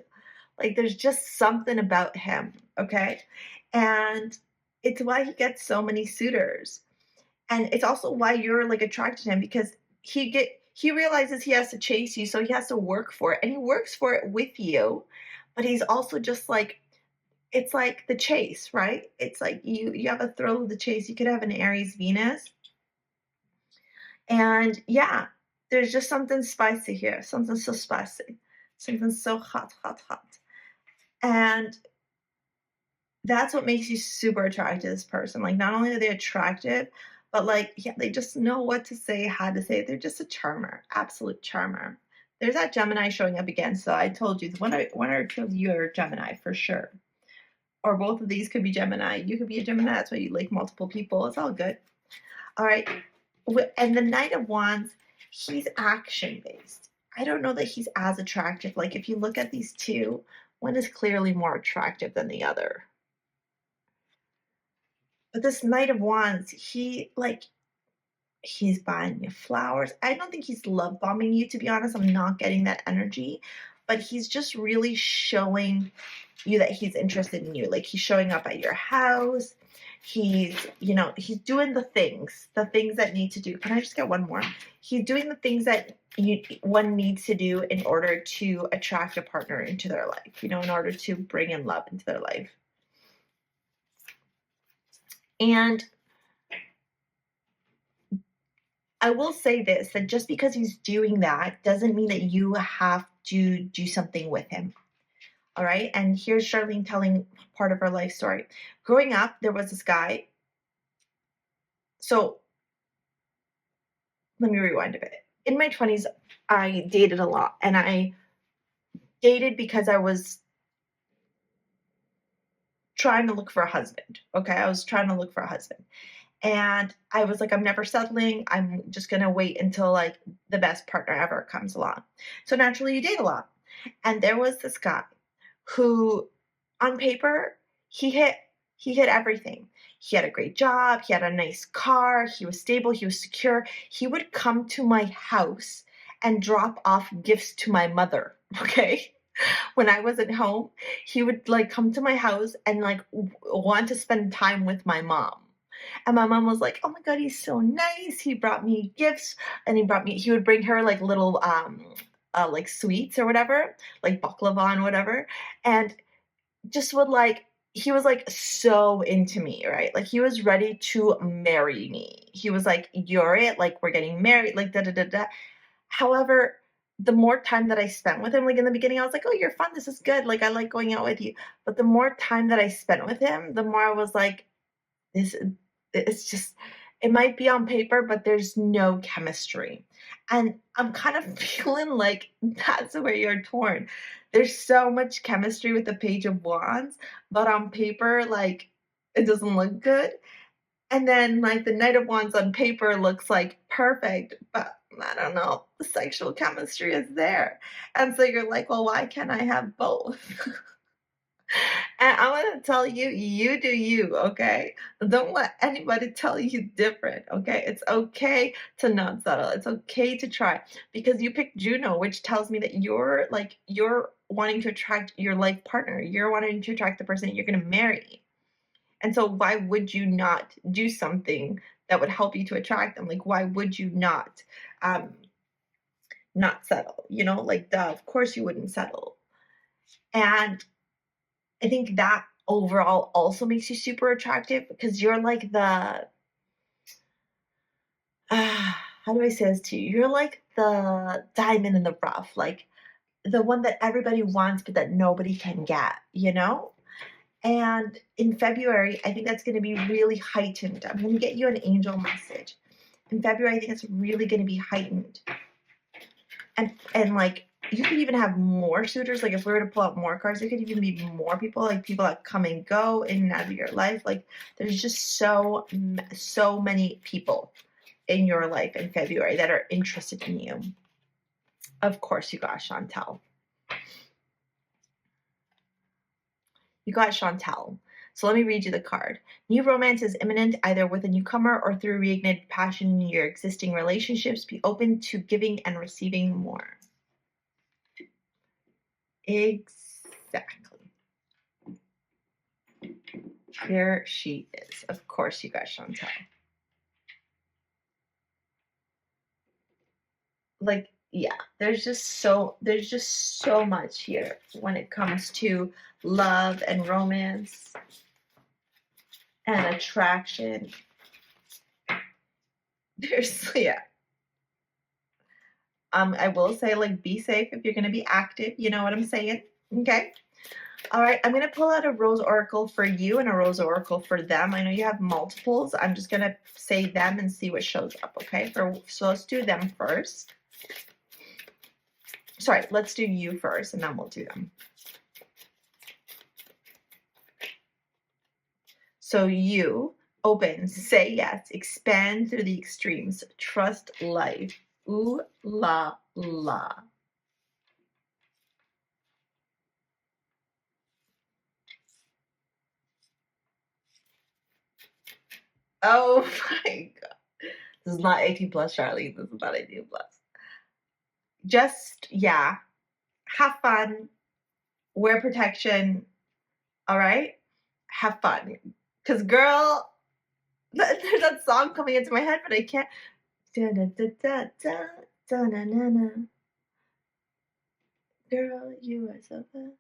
Like, there's just something about him. Okay. And it's why he gets so many suitors. And it's also why you're like attracted to him, because he realizes he has to chase you, so he has to work for it. And he works for it with you. But he's also just like, it's like the chase, right? It's like you have a thrill of the chase. You could have an Aries Venus. And yeah, there's just something spicy here. Something so spicy. Something so hot, hot, hot. And that's what makes you super attracted to this person. Like, not only are they attractive, but like, yeah, they just know what to say, how to say it. They're just a charmer, absolute charmer. There's that Gemini showing up again. So I told you, one or two of you are Gemini for sure. Or both of these could be Gemini. You could be a Gemini. That's why you like multiple people. It's all good. All right. And the Knight of Wands, he's action-based. I don't know that he's as attractive. Like, if you look at these two, one is clearly more attractive than the other. But this Knight of Wands, he's buying you flowers. I don't think he's love bombing you, to be honest. I'm not getting that energy. But he's just really showing you that he's interested in you. Like, he's showing up at your house. He's doing the things that need to do. Can I just get one more? He's doing the things that one needs to do in order to attract a partner into their life, in order to bring in love into their life. And I will say this, that just because he's doing that doesn't mean that you have to do something with him. All right. And here's Charlene telling part of her life story. Growing up, there was this guy. So let me rewind a bit. In my 20s, I dated a lot, and I dated because I was trying to look for a husband. Okay. I was trying to look for a husband. And I was like, I'm never settling. I'm just going to wait until like the best partner ever comes along. So naturally you date a lot. And there was this guy who, on paper, he He had everything. He had a great job. He had a nice car. He was stable. He was secure. He would come to my house and drop off gifts to my mother. Okay. When I wasn't home, he would like come to my house and like want to spend time with my mom. And my mom was like, "Oh my God, he's so nice. He brought me gifts and he would bring her like little, like sweets or whatever, like baklava and whatever. And just would like, he was like so into me, right? Like he was ready to marry me. He was like, "You're it. Like we're getting married, like da da da da." However, the more time that I spent with him, like in the beginning, I was like, "Oh, you're fun. This is good. Like I like going out with you." But the more time that I spent with him, the more I was like, this it's just it might be on paper, but there's no chemistry. And I'm kind of feeling like that's where you're torn. There's so much chemistry with the Page of Wands, but on paper, like it doesn't look good. And then like the Knight of Wands on paper looks like perfect, but I don't know, the sexual chemistry is there. And so you're like, well, why can't I have both? And I want to tell you, you do you, okay? Don't let anybody tell you different, okay? It's okay to not settle. It's okay to try because you picked Juno, which tells me that you're wanting to attract your life partner. You're wanting to attract the person that you're going to marry. And so why would you not do something that would help you to attract them? Like why would you um not settle? You know, like duh, of course you wouldn't settle. And I think that overall also makes you super attractive because you're like the how do I say this to you? You're like the diamond in the rough, like the one that everybody wants but that nobody can get, you know? And in February, I think that's going to be really heightened. I'm going to get you an angel message. In February, I think it's really going to be heightened. And like you could even have more suitors. Like if we were to pull out more cards, it could even be more people, like people that come and go in and out of your life. Like there's just so many people in your life in February that are interested in you. Of course, you got Chantel. You got Chantel. So let me read you the card. New romance is imminent, either with a newcomer or through reignited passion in your existing relationships. Be open to giving and receiving more. Exactly. Here she is. Of course you got Chantel. Like, yeah, there's just so much here when it comes to love and romance and attraction. There's yeah. I will say, like, be safe if you're gonna be active. You know what I'm saying? Okay. All right, I'm going to pull out a Rose Oracle for you and a Rose Oracle for them. I know you have multiples. I'm just going to say them and see what shows up, okay? So let's do them first. Sorry, let's do you first, and then we'll do them. So you, open, say yes, expand through the extremes, trust life. Ooh la la. Oh my God. This is not 18 plus, Charlene. This is not 18 plus. Just, yeah, have fun, wear protection, all right? Have fun. Because, girl, there's that song coming into my head, but I can't. Da, da, da, da, da, da, na, na, na. Girl, you are so fun.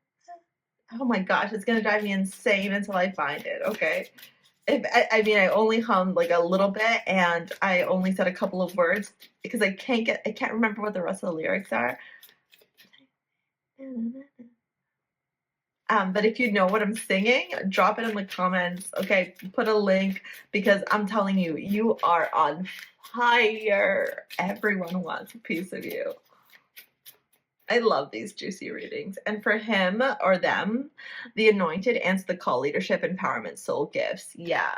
Oh my gosh, it's going to drive me insane until I find it, okay? I mean, I only hummed like a little bit and I only said a couple of words because I can't remember what the rest of the lyrics are. But if you know what I'm singing, drop it in the comments. Okay, put a link because I'm telling you, you are on fire. Everyone wants a piece of you. I love these juicy readings. And for him or them, the anointed answer the call, leadership, empowerment, soul gifts. Yeah.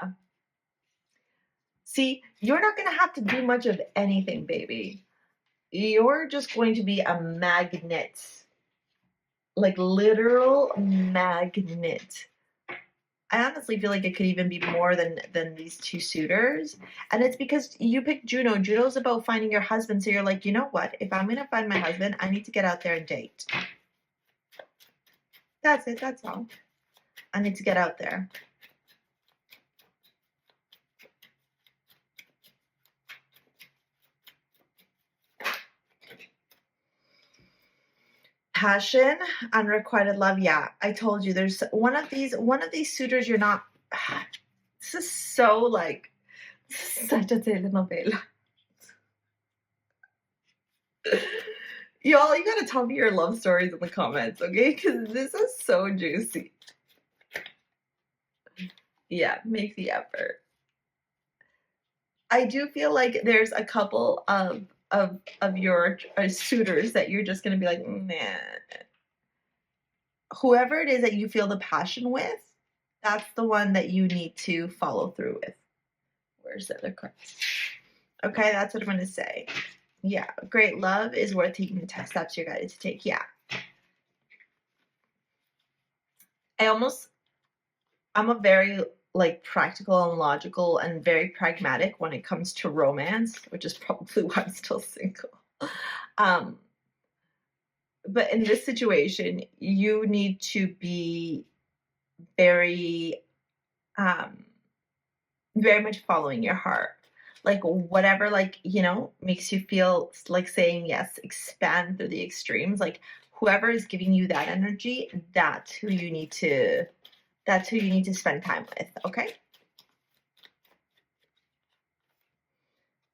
See, you're not going to have to do much of anything, baby. You're just going to be a magnet. Like literal magnet. I honestly feel like it could even be more than these two suitors. And it's because you picked Juno. Juno's about finding your husband. So you're like, you know what? If I'm going to find my husband, I need to get out there and date. That's it. That's all. I need to get out there. Passion, unrequited love. Yeah, I told you there's one of these suitors you're not. This is so like such a telenovela. Y'all, you gotta tell me your love stories in the comments, okay? Because this is so juicy. Yeah, make the effort. I do feel like there's a couple of your suitors that you're just gonna be like, man. Whoever it is that you feel the passion with, that's the one that you need to follow through with. Where's the other cards? Okay, that's what I'm gonna say. Yeah, great love is worth taking the steps you're guided to take. Yeah. I'm a very like practical and logical and very pragmatic when it comes to romance, which is probably why I'm still single. But in this situation, you need to be very, very much following your heart. Like whatever, like, you know, makes you feel like saying yes, expand through the extremes. Like whoever is giving you that energy, that's who you need to spend time with, okay?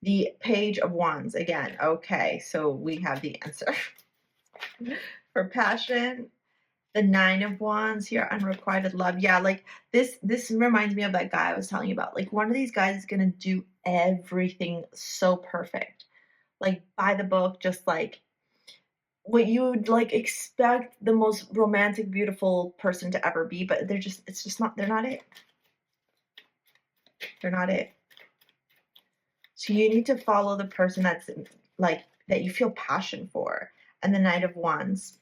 The Page of Wands again. Okay, so we have the answer. For passion, the Nine of Wands here, unrequited love. Yeah, like this reminds me of that guy I was telling you about. Like one of these guys is gonna do everything so perfect, like by the book, just like what you would like expect the most romantic, beautiful person to ever be, but they're not it. They're not it. So you need to follow the person that's like that you feel passion for. And the Knight of Wands,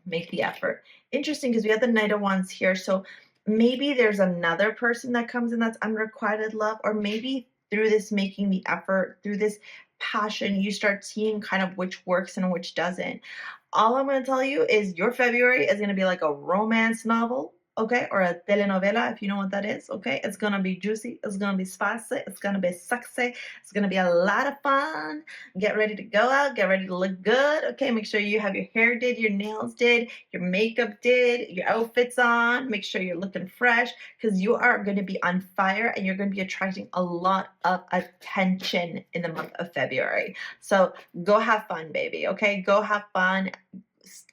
make the effort. Interesting, because we have the Knight of Wands here. So maybe there's another person that comes in that's unrequited love, or maybe through this making the effort, through this passion, you start seeing kind of which works and which doesn't. All I'm going to tell you is your February is going to be like a romance novel, okay? Or a telenovela, if you know what that is, okay? It's going to be juicy. It's going to be spicy. It's going to be sexy. It's going to be a lot of fun. Get ready to go out. Get ready to look good, okay? Make sure you have your hair did, your nails did, your makeup did, your outfits on. Make sure you're looking fresh, because you are going to be on fire and you're going to be attracting a lot of attention in the month of February. So go have fun, baby, okay? Go have fun.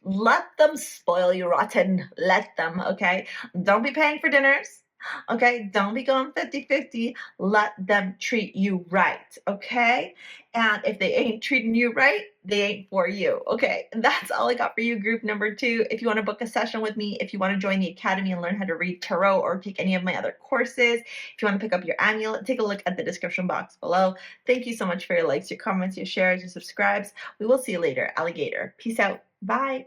Let them spoil you rotten. Let them, okay? Don't be paying for dinners, okay? Don't be going 50-50. Let them treat you right, okay? And if they ain't treating you right, they ain't for you, okay? And that's all I got for you, group number 2. If you want to book a session with me, if you want to join the academy and learn how to read tarot or take any of my other courses, if you want to pick up your amulet, take a look at the description box below. Thank you so much for your likes, your comments, your shares, your subscribes. We will see you later, alligator. Peace out. Bye.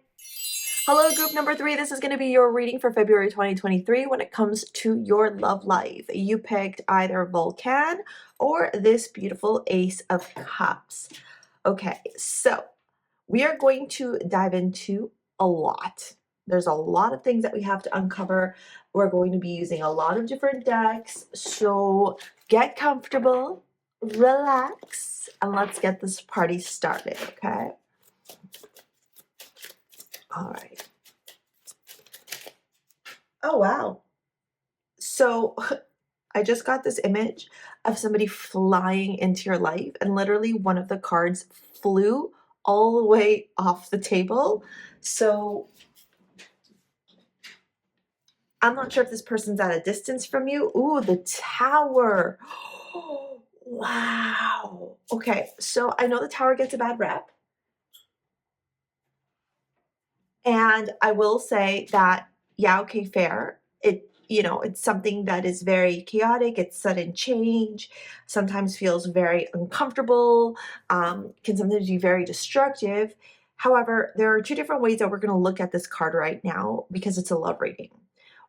Hello, group number 3. This is going to be your reading for February 2023 when it comes to your love life. You picked either Vulcan or this beautiful Ace of Cups. Okay, so we are going to dive into a lot. There's a lot of things that we have to uncover. We're going to be using a lot of different decks. So get comfortable, relax, and let's get this party started, okay? All right. Oh, wow. So I just got this image of somebody flying into your life, and literally one of the cards flew all the way off the table. So I'm not sure if this person's at a distance from you. Ooh, the Tower. Wow. Okay, so I know the Tower gets a bad rep. And I will say that, yeah, okay, fair. It's something that is very chaotic. It's sudden change, sometimes feels very uncomfortable, can sometimes be very destructive. However, there are 2 different ways that we're going to look at this card right now because it's a love reading.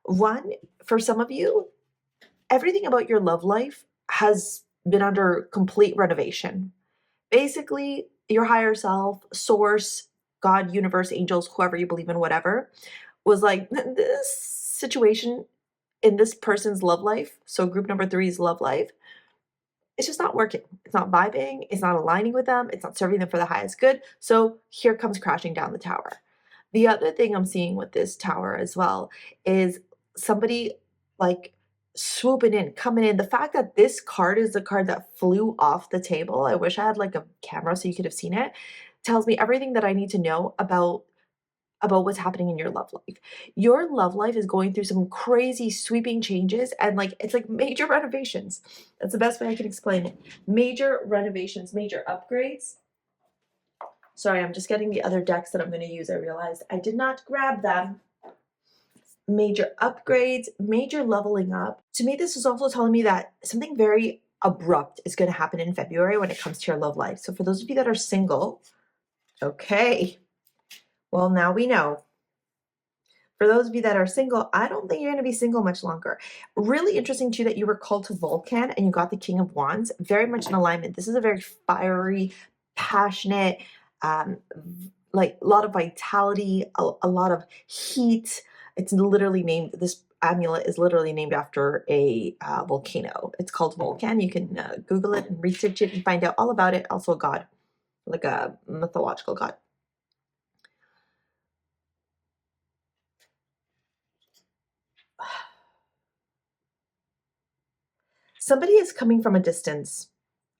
One, for some of you, everything about your love life has been under complete renovation. Basically, your higher self, source, God, universe, angels, whoever you believe in, whatever, was like, this situation in this person's love life, so group number 3's love life, it's just not working. It's not vibing. It's not aligning with them. It's not serving them for the highest good. So here comes crashing down the tower. The other thing I'm seeing with this tower as well is somebody like swooping in, coming in. The fact that this card is the card that flew off the table, I wish I had like a camera so you could have seen it, tells me everything that I need to know about what's happening in your love life. Your love life is going through some crazy sweeping changes and like it's like major renovations. That's the best way I can explain it. Major renovations, major upgrades. Sorry, I'm just getting the other decks that I'm going to use. I realized I did not grab them. Major upgrades, major leveling up. To me, this is also telling me that something very abrupt is going to happen in February when it comes to your love life. So for those of you that are single, okay, well, now we know. For those of you that are single, I don't think you're going to be single much longer. Really interesting too that you were called to Vulcan and you got the King of Wands. Very much in alignment. This is a very fiery, passionate, like a lot of vitality, a lot of heat. It's literally named, this amulet is literally named after a volcano. It's called Vulcan. You can Google it and research it and find out all about it. Also a god, like a mythological god. Somebody is coming from a distance.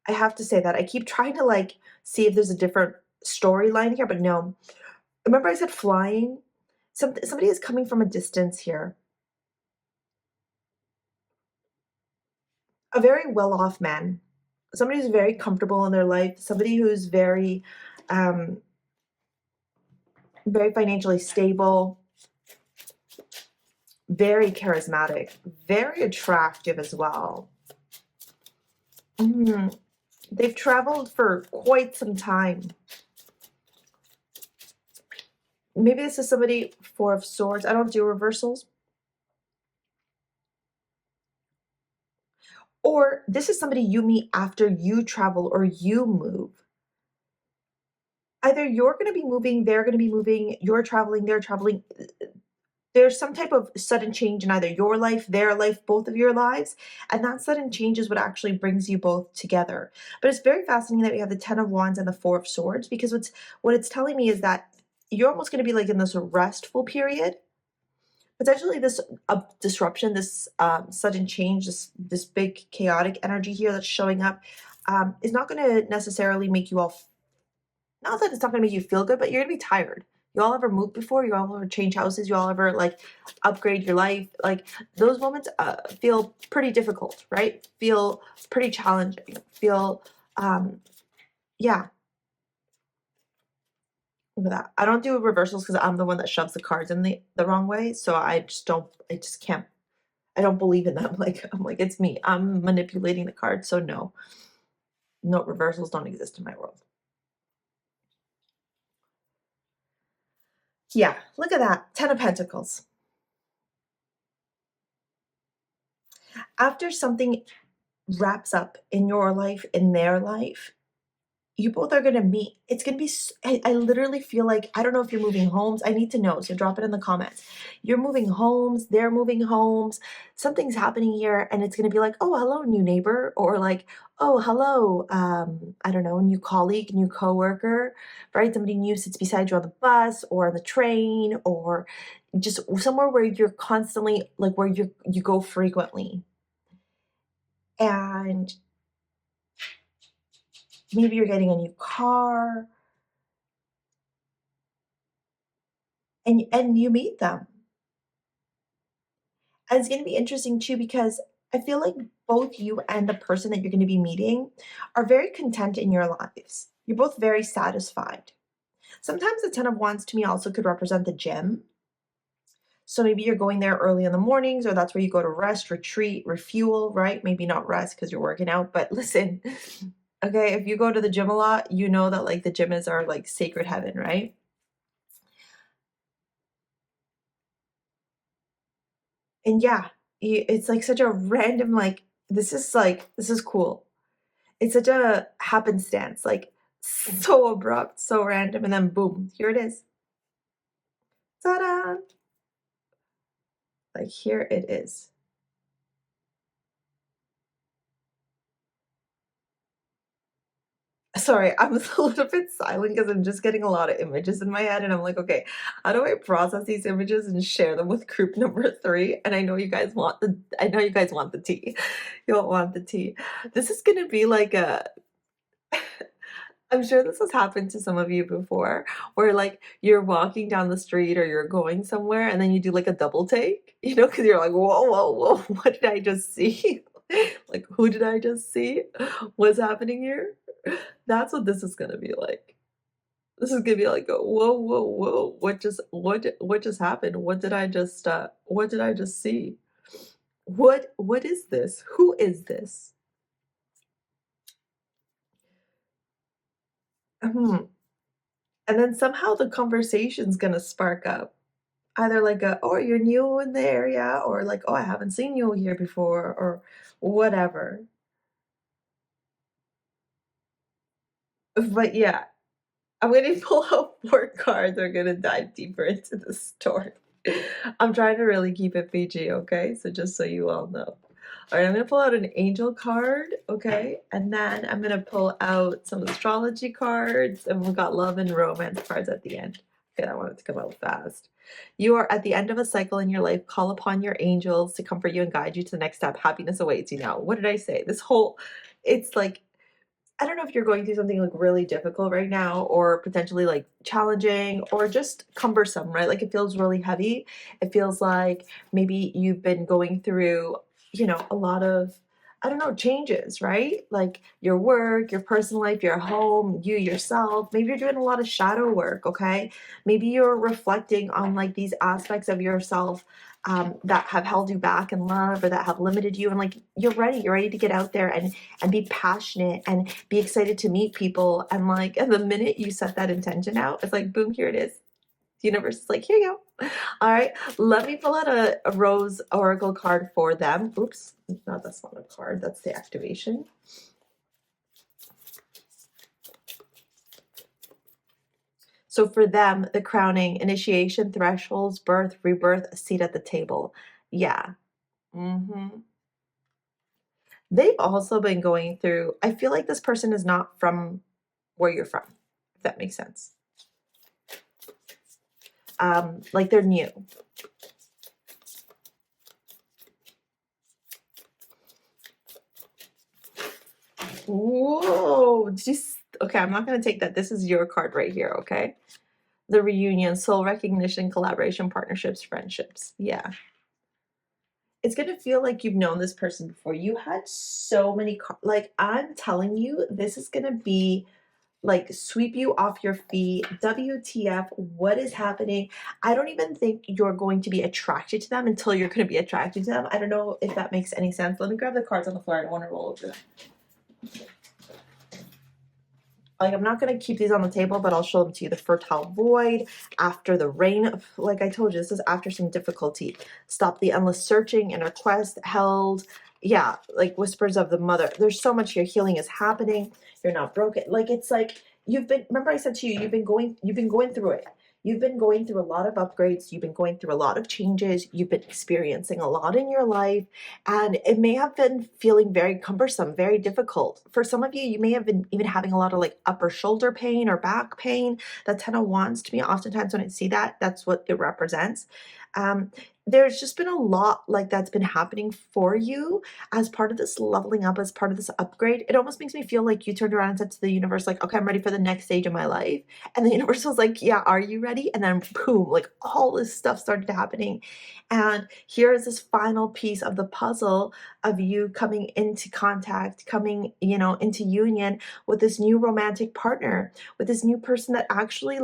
I have to say that. I keep trying to like see if there's a different storyline here, but no. Remember I said flying? Somebody is coming from a distance here. A very well-off man. Somebody who's very comfortable in their life. Somebody who's very, very financially stable. Very charismatic. Very attractive as well. They've traveled for quite some time. Maybe this is somebody, Four of Swords. I don't do reversals. Or this is somebody you meet after you travel or you move. Either you're going to be moving, they're going to be moving, you're traveling, they're traveling. There's some type of sudden change in either your life, their life, both of your lives. And that sudden change is what actually brings you both together. But it's very fascinating that we have the Ten of Wands and the Four of Swords, because what it's telling me is that you're almost going to be like in this restful period. Potentially this disruption, this sudden change, this big chaotic energy here that's showing up is not going to necessarily make you all, not that it's not going to make you feel good, but you're going to be tired. You all ever moved before? You all ever change houses? You all ever like upgrade your life? Like those moments feel pretty difficult, right? Feel pretty challenging. Feel, yeah. Look at that. I don't do reversals because I'm the one that shoves the cards in the wrong way. So I just can't, I don't believe in them. Like, I'm like, it's me. I'm manipulating the cards. So no reversals don't exist in my world. Yeah, look at that. 10 of Pentacles. After something wraps up in your life, in their life, you both are going to meet. It's going to be, I literally feel like, I don't know if you're moving homes. I need to know. So drop it in the comments. You're moving homes. They're moving homes. Something's happening here. And it's going to be like, oh, hello, new neighbor. Or like, oh, hello, I don't know, new colleague, new coworker, right? Somebody new sits beside you on the bus or on the train, or just somewhere where you're constantly, like where you go frequently. And maybe you're getting a new car and you meet them. And it's going to be interesting too, because I feel like both you and the person that you're going to be meeting are very content in your lives. You're both very satisfied. Sometimes the Ten of Wands to me also could represent the gym. So maybe you're going there early in the mornings, or that's where you go to rest, retreat, refuel, right? Maybe not rest because you're working out, but listen, okay, if you go to the gym a lot, you know that like the gym is our like sacred heaven, right? And yeah, it's like such a random, like, this is cool. It's such a happenstance, like so abrupt, so random, and then boom, here it is. Ta-da! Like, here it is. Sorry, I'm a little bit silent because I'm just getting a lot of images in my head, and I'm like, okay, how do I process these images and share them with group number 3? And I know you guys want the tea. You don't want the tea. This is gonna be like a I'm sure this has happened to some of you before, where like you're walking down the street or you're going somewhere and then you do like a double take, because you're like, whoa, whoa, whoa, what did I just see? Like, who did I just see? What's happening here? That's what this is gonna be like. This is gonna be like, whoa, whoa, whoa, what just happened? What did I just see? What is this? Who is this? Hmm. And then somehow the conversation's gonna spark up. Either like a, "Oh, you're new in the area," or like, "Oh, I haven't seen you here before," or whatever. But yeah, I'm gonna pull out 4 cards. We're gonna dive deeper into the story. I'm trying to really keep it PG, okay? So just so you all know. All right, I'm gonna pull out an angel card, okay? And then I'm gonna pull out some astrology cards, and we've got love and romance cards at the end. Okay, I want it to come out fast. You are at the end of a cycle in your life. Call upon your angels to comfort you and guide you to the next step. Happiness awaits you now. What did I say? It's like, I don't know if you're going through something like really difficult right now, or potentially like challenging or just cumbersome, right? Like it feels really heavy. It feels like maybe you've been going through, a lot of, I don't know, changes, right? Like your work, your personal life, your home, you yourself. Maybe you're doing a lot of shadow work, okay? Maybe you're reflecting on like these aspects of yourself that have held you back in love or that have limited you. And like you're ready to get out there and be passionate and be excited to meet people. And like, and the minute you set that intention out, it's like, boom, here it is. The universe is like, here you go. All right, let me pull out a Rose Oracle card for them. Oops, no, that's not a card. That's the activation. So for them, the crowning, initiation, thresholds, birth, rebirth, a seat at the table. Yeah. They've also been going through, I feel like this person is not from where you're from, if that makes sense. Like they're new. Whoa, okay, I'm not going to take that. This is your card right here, okay? The reunion, soul recognition, collaboration, partnerships, friendships. Yeah. It's going to feel like you've known this person before. You had so many, like, I'm telling you, this is going to be like sweep you off your feet. WTF, what is happening? I don't even think you're going to be attracted to them until you're going to be attracted to them. I don't know if that makes any sense. Let me grab the cards on the floor. I don't want to roll over them. Like, I'm not going to keep these on the table, but I'll show them to you. The fertile void, after the rain, like I told you, this is after some difficulty. Stop the endless searching, inner quest, held. Yeah, like whispers of the mother. There's so much here. Healing is happening. You're not broken. Like, it's like remember I said to you, you've been going through it. You've been going through a lot of upgrades. You've been going through a lot of changes. You've been experiencing a lot in your life. And it may have been feeling very cumbersome, very difficult. For some of you, you may have been even having a lot of like upper shoulder pain or back pain. That 10 of Wands to me, oftentimes when I see that, that's what it represents. There's just been a lot like that's been happening for you as part of this leveling up, as part of this upgrade. It almost makes me feel like you turned around and said to the universe, like, okay, I'm ready for the next stage of my life. And the universe was like, yeah, are you ready? And then boom, like all this stuff started happening. And here is this final piece of the puzzle of you coming into contact, coming, into union with this new romantic partner, with this new person that actually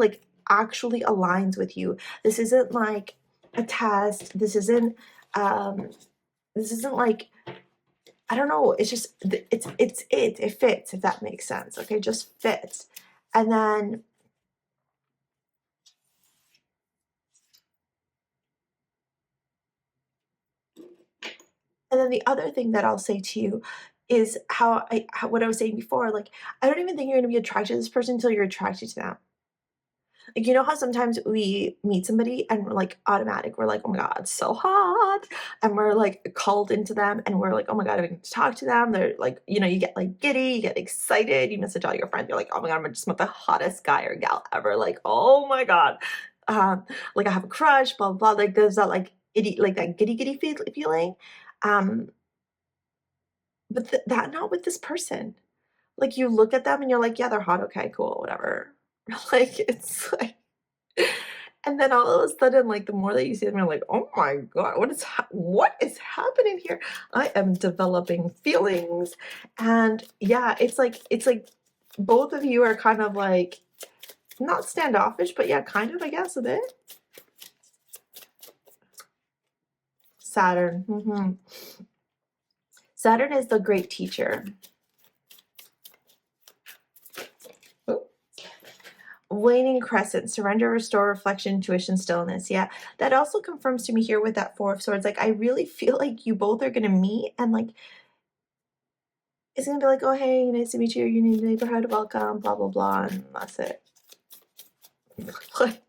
aligns with you. This isn't like a test. This isn't like, I don't know. It's just, it fits, if that makes sense. Okay. Just fits. And then And then the other thing that I'll say to you is what I was saying before, like, I don't even think you're gonna be attracted to this person until you're attracted to them. Like, you know how sometimes we meet somebody and we're like automatic, we're like, oh my God, so hot. And we're like called into them and we're like, oh my God, I need to talk to them. They're like, you get like giddy, you get excited, you message all your friends, you're like, oh my God, I'm just met the hottest guy or gal ever. Like, oh my God. Like I have a crush, blah, blah, blah. Like there's that like like that giddy feeling. Um, but that not with this person. Like you look at them and you're like, yeah, they're hot. Okay, cool, whatever. Like it's like, and then all of a sudden, like, the more that you see them, you're like, "Oh my God, what is happening here? I am developing feelings." And yeah, it's like both of you are kind of like not standoffish, but yeah, kind of, I guess, a bit. Saturn. Saturn is the great teacher. Waning crescent, surrender, restore, reflection, intuition, stillness. Yeah, that also confirms to me here with that Four of Swords. Like, I really feel like you both are gonna meet, and like, it's gonna be like, oh hey, nice to meet you. You need a neighborhood, welcome, blah blah blah, and that's it. Like,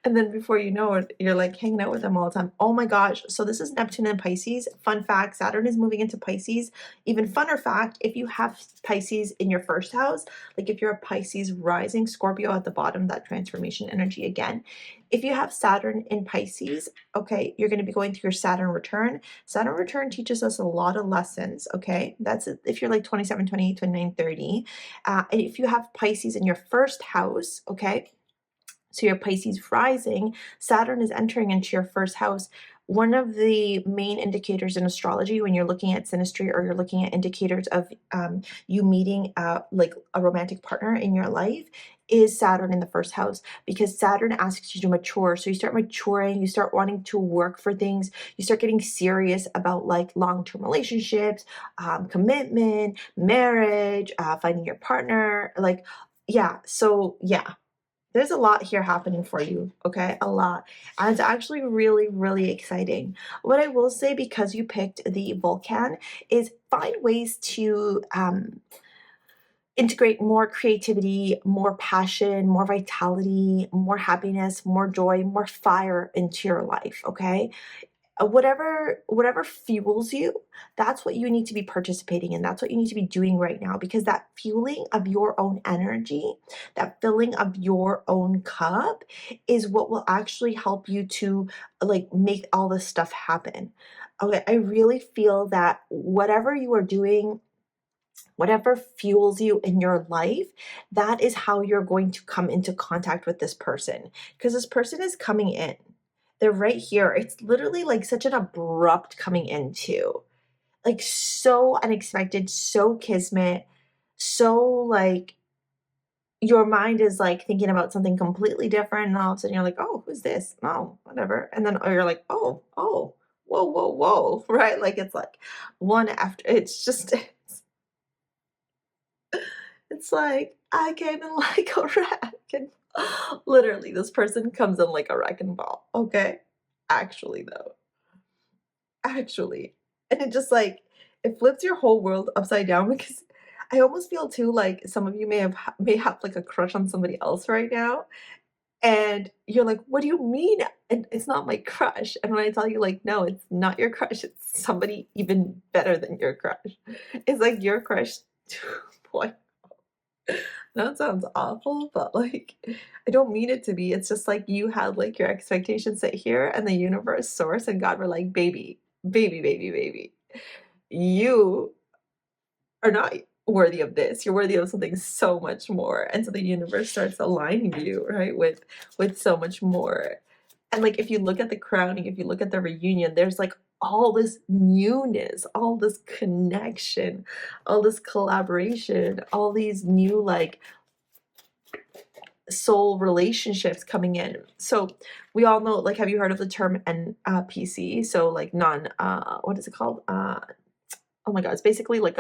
and then before you know it, you're like hanging out with them all the time. Oh my gosh. So this is Neptune and Pisces. Fun fact, Saturn is moving into Pisces. Even funner fact, if you have Pisces in your first house, like if you're a Pisces rising, Scorpio at the bottom, that transformation energy again. If you have Saturn in Pisces, okay, you're going to be going through your Saturn return. Saturn return teaches us a lot of lessons, okay? That's if you're like 27, 28, 29, 30. And if you have Pisces in your first house, okay, so your Pisces rising, Saturn is entering into your first house. One of the main indicators in astrology when you're looking at synastry or you're looking at indicators of you meeting like a romantic partner in your life is Saturn in the first house, because Saturn asks you to mature. So you start maturing, you start wanting to work for things, you start getting serious about like long-term relationships, commitment, marriage, finding your partner. Like, yeah, so yeah, there's a lot here happening for you, okay? A lot. And it's actually really, really exciting. What I will say, because you picked the Vulcan, is find ways to integrate more creativity, more passion, more vitality, more happiness, more joy, more fire into your life, okay? Whatever fuels you, that's what you need to be participating in. That's what you need to be doing right now, because that fueling of your own energy, that filling of your own cup is what will actually help you to like make all this stuff happen. Okay, I really feel that whatever you are doing, whatever fuels you in your life, that is how you're going to come into contact with this person, because this person is coming in. They're right here. It's literally like such an abrupt coming into, like so unexpected, so kismet, so like your mind is like thinking about something completely different, and all of a sudden you're like, oh, who's this? Oh, whatever. And then you're like, oh, whoa, right? Like it's like one after. It's just it's like I came in like a wrecking. Literally, this person comes in like a wrecking ball. Okay, actually though. Actually. And it just like it flips your whole world upside down, because I almost feel too like some of you may have like a crush on somebody else right now, and you're like, "What do you mean? And it's not my crush." And when I tell you like, "No, it's not your crush. It's somebody even better than your crush." It's like your crush 2.0. That sounds awful, but like I don't mean it to be. It's just like you had like your expectations set here, and the universe, source, and God were like, baby, baby. You are not worthy of this. You're worthy of something so much more. And so the universe starts aligning you, right, with so much more. And like if you look at the crowning, if you look at the reunion, there's like all this newness, all this connection, all this collaboration, all these new like soul relationships coming in. So we all know, like, have you heard of the term NPC? So like what is it called? Oh my God, it's basically like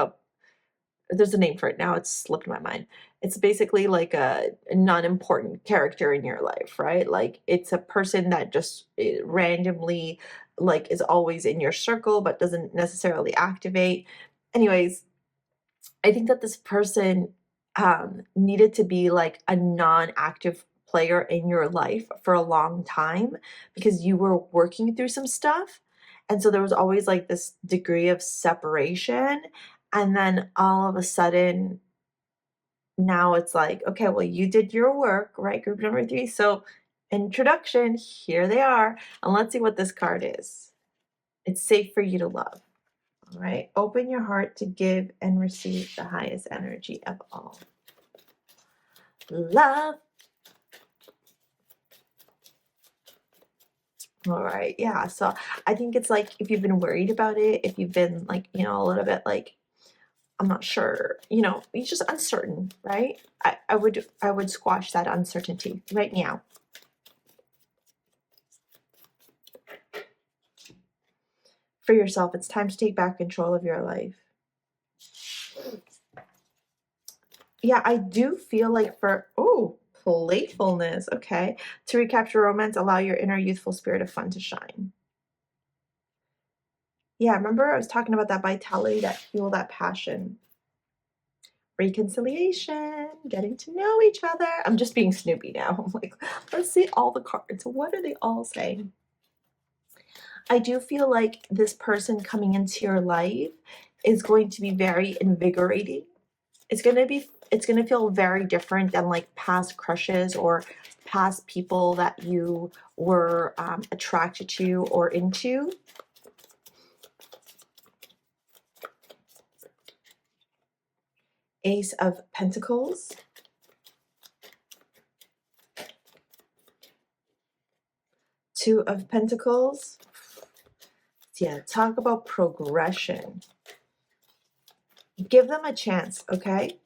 there's a name for it now, it's slipped my mind. It's basically like a non-important character in your life, right? Like it's a person that just randomly like is always in your circle but doesn't necessarily activate. Anyways, I think that this person needed to be like a non-active player in your life for a long time because you were working through some stuff. And so there was always like this degree of separation. And then all of a sudden, now it's like, okay, well, you did your work, right? Group number 3. So, introduction, here they are. And let's see what this card is. It's safe for you to love. All right. Open your heart to give and receive the highest energy of all. Love. All right. Yeah. So I think it's like if you've been worried about it, if you've been like, a little bit like, I'm not sure, you're just uncertain, right? I would squash that uncertainty right now. For yourself, it's time to take back control of your life. Yeah, I do feel like playfulness, okay. To recapture romance, allow your inner youthful spirit of fun to shine. Yeah, remember I was talking about that vitality, that fuel, that passion. Reconciliation, getting to know each other. I'm just being Snoopy now. I'm like, let's see all the cards. What are they all saying? I do feel like this person coming into your life is going to be very invigorating. It's going to feel very different than like past crushes or past people that you were attracted to or into. Ace of Pentacles. Two of Pentacles. Yeah, talk about progression. Give them a chance, okay?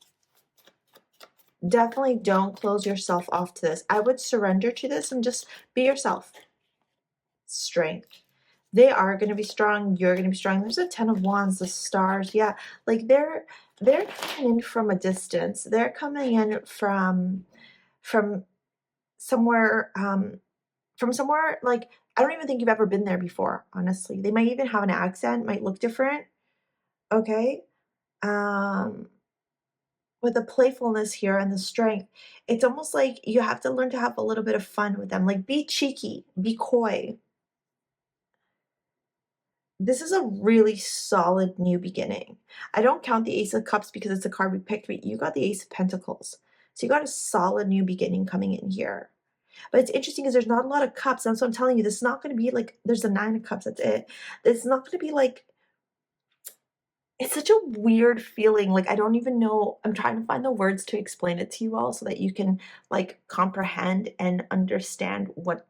Definitely don't close yourself off to this. I would surrender to this and just be yourself. Strength. They are going to be strong. You're going to be strong. There's a 10 of Wands, the stars. Yeah, like they're coming in from a distance. They're coming in from somewhere like I don't even think you've ever been there before, honestly. They might even have an accent, might look different. Okay? With the playfulness here and the strength, it's almost like you have to learn to have a little bit of fun with them. Like be cheeky, be coy. This is a really solid new beginning. I don't count the Ace of Cups because it's a card we picked, but you got the Ace of Pentacles. So you got a solid new beginning coming in here. But it's interesting because there's not a lot of cups. That's what I'm telling you. This is not going to be like, there's a 9 of Cups, that's it. It's not going to be like, it's such a weird feeling. Like, I don't even know. I'm trying to find the words to explain it to you all so that you can like comprehend and understand what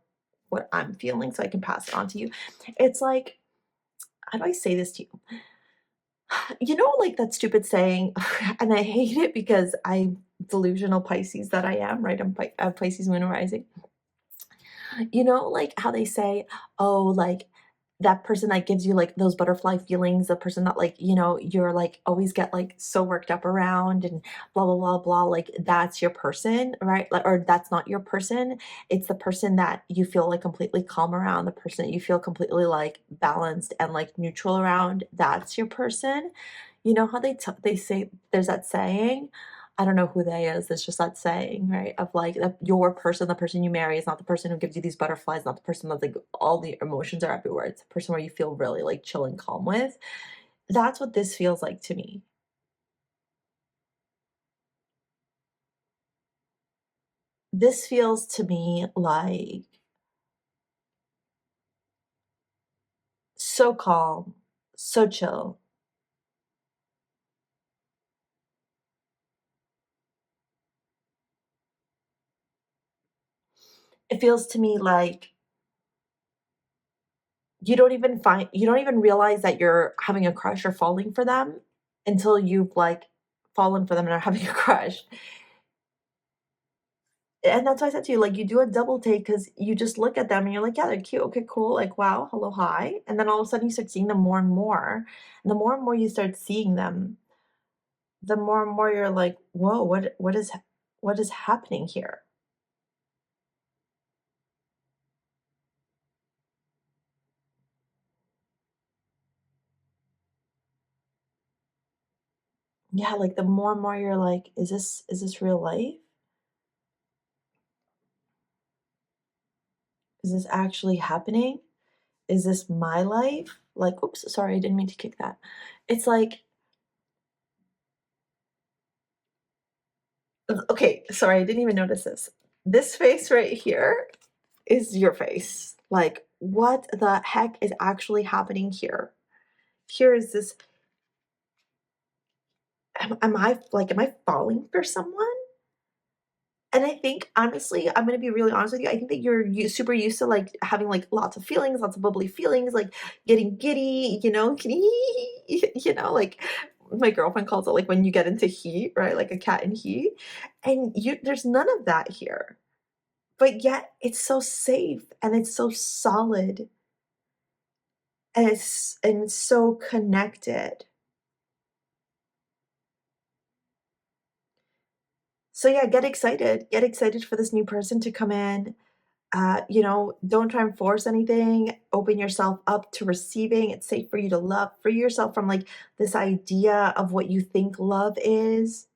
I'm feeling so I can pass it on to you. It's like, how do I say this to you? You know, like that stupid saying, and I hate it because I'm delusional Pisces that I am, right? I'm Pisces moon rising. You know, like how they say, oh, like that person that gives you like those butterfly feelings, the person that like, you're like always get like so worked up around and blah, blah, blah, blah. Like that's your person, right? Like, or that's not your person. It's the person that you feel like completely calm around, the person that you feel completely like balanced and like neutral around. That's your person. You know how they say there's that saying, I don't know who they is. It's just that saying, right? Of like your person, the person you marry is not the person who gives you these butterflies, not the person that's like all the emotions are everywhere. It's the person where you feel really like chill and calm with. That's what this feels like to me. This feels to me like so calm, so chill. It feels to me like you don't even realize that you're having a crush or falling for them until you've like fallen for them and are having a crush. And that's why I said to you, like, you do a double take because you just look at them and you're like, yeah, they're cute. Okay, cool. Like, wow, hello, hi. And then all of a sudden you start seeing them more and more. And the more and more you start seeing them, the more and more you're like, whoa, what is happening here? Yeah, like the more and more you're like, is this real life? Is this actually happening? Is this my life? Like, oops, sorry, I didn't mean to kick that. It's like, okay, sorry, I didn't even notice this. This face right here is your face. Like, what the heck is actually happening here? Here is this, am I falling for someone? And I think honestly, I'm gonna be really honest with you. I think that you're super used to like having like lots of feelings, lots of bubbly feelings, like getting giddy, you know, like my girlfriend calls it like when you get into heat, right? Like a cat in heat. And there's none of that here. But yet it's so safe and it's so solid and it's so connected. So yeah, get excited. Get excited for this new person to come in. Don't try and force anything. Open yourself up to receiving. It's safe for you to love. Free yourself from like this idea of what you think love is.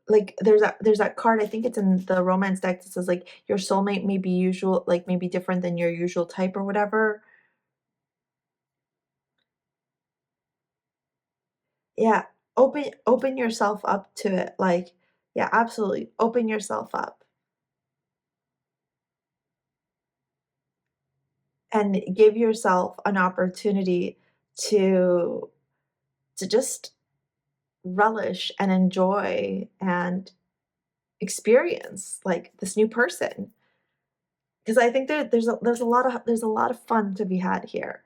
Like there's that card, I think it's in the romance deck that says like your soulmate may be usual, like maybe different than your usual type or whatever. Yeah. Open yourself up to it. Like, yeah, absolutely. Open yourself up and give yourself an opportunity to just relish and enjoy and experience like this new person because I think there's a lot of fun to be had here.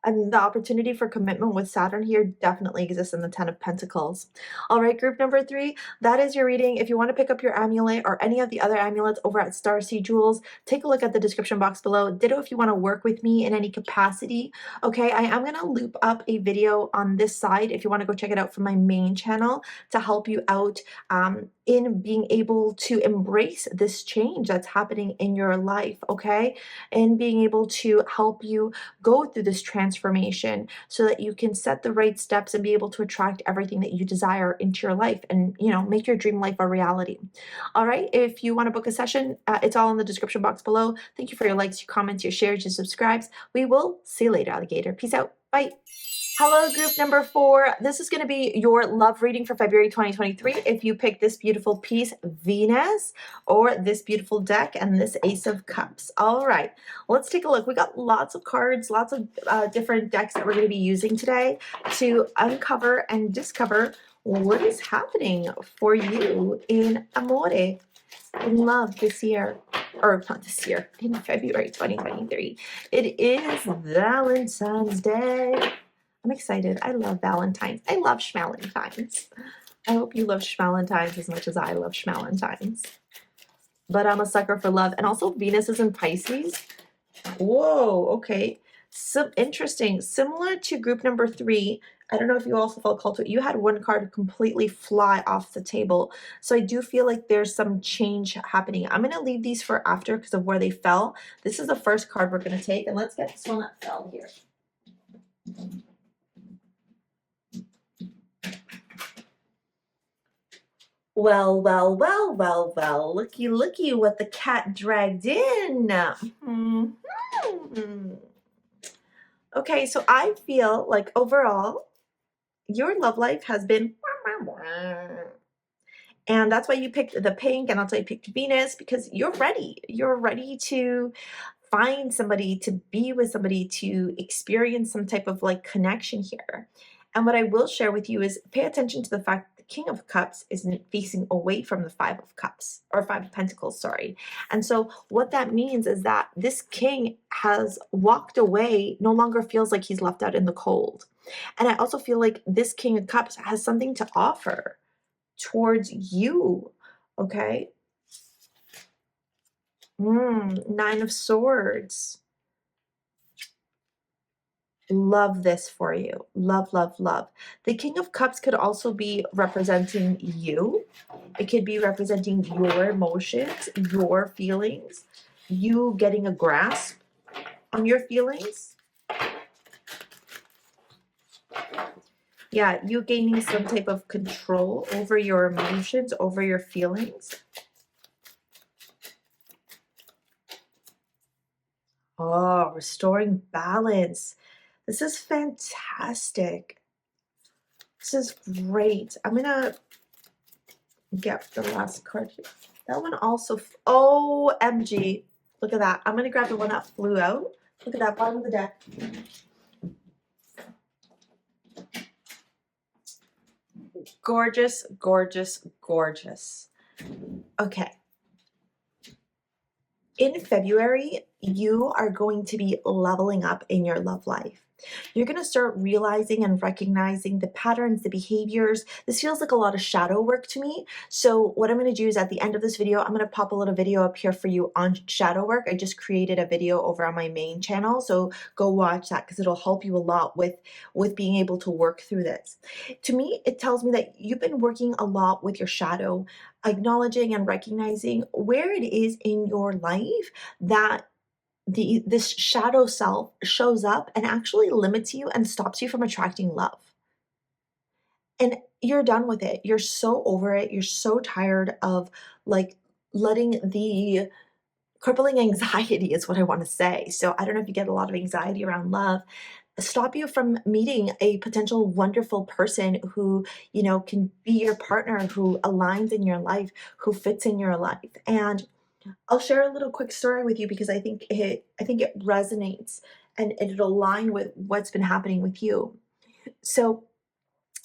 And the opportunity for commitment with Saturn here definitely exists in the Ten of Pentacles. All right, group number 3, that is your reading. If you want to pick up your amulet or any of the other amulets over at StarSea Jewels, take a look at the description box below. Ditto if you want to work with me in any capacity. Okay, I am going to loop up a video on this side if you want to go check it out from my main channel to help you out in being able to embrace this change that's happening in your life, okay? And being able to help you go through this transformation so that you can set the right steps and be able to attract everything that you desire into your life and, make your dream life a reality. All right. If you want to book a session, it's all in the description box below. Thank you for your likes, your comments, your shares, your subscribes. We will see you later, alligator. Peace out. Bye. Hello, group number 4. This is going to be your love reading for February 2023. If you pick this beautiful piece, Venus, or this beautiful deck and this Ace of Cups. All right, let's take a look. We got lots of cards, lots of different decks that we're going to be using today to uncover and discover what is happening for you in amore, in love this year. Or not this year, in February 2023. It is Valentine's Day. I'm excited. I love Valentine's. I love Schmalentines. I hope you love Schmalentines as much as I love Schmalentines. But I'm a sucker for love. And also Venus is in Pisces. Whoa, okay. So interesting. Similar to group number 3, I don't know if you also felt called to it. You had one card completely fly off the table. So I do feel like there's some change happening. I'm going to leave these for after because of where they fell. This is the first card we're going to take. And let's get this one that fell here. Well, well, well, well, well, looky, looky what the cat dragged in. Okay, so I feel like overall, your love life has been, and that's why you picked the pink, and that's why you picked Venus, because you're ready. You're ready to find somebody, to be with somebody, to experience some type of like connection here. And what I will share with you is pay attention to the fact that the King of Cups is facing away from the Five of Cups, or Five of Pentacles, sorry. And so what that means is that this king has walked away, no longer feels like he's left out in the cold. And I also feel like this King of Cups has something to offer towards you, okay? Nine of Swords. Love this for you. Love, love, love. The King of Cups could also be representing you. It could be representing your emotions, your feelings, you getting a grasp on your feelings. Yeah, you gaining some type of control over your emotions, over your feelings. Oh, restoring balance. This is fantastic. This is great. I'm going to get the last card here. That one also, OMG. Look at that. I'm going to grab the one that flew out. Look at that, bottom of the deck. Gorgeous, gorgeous, gorgeous. Okay. In February, you are going to be leveling up in your love life. You're going to start realizing and recognizing the patterns, the behaviors. This feels like a lot of shadow work to me. So what I'm going to do is at the end of this video, I'm going to pop a little video up here for you on shadow work. I just created a video over on my main channel. So go watch that because it'll help you a lot with being able to work through this. To me, it tells me that you've been working a lot with your shadow, acknowledging and recognizing where it is in your life that this shadow self shows up and actually limits you and stops you from attracting love. And you're done with it. You're so over it. You're so tired of like letting the crippling anxiety is what I want to say. So I don't know if you get a lot of anxiety around love, stop you from meeting a potential wonderful person who, you know, can be your partner, who aligns in your life, who fits in your life. And I'll share a little quick story with you because I think it resonates and it'll align with what's been happening with you. So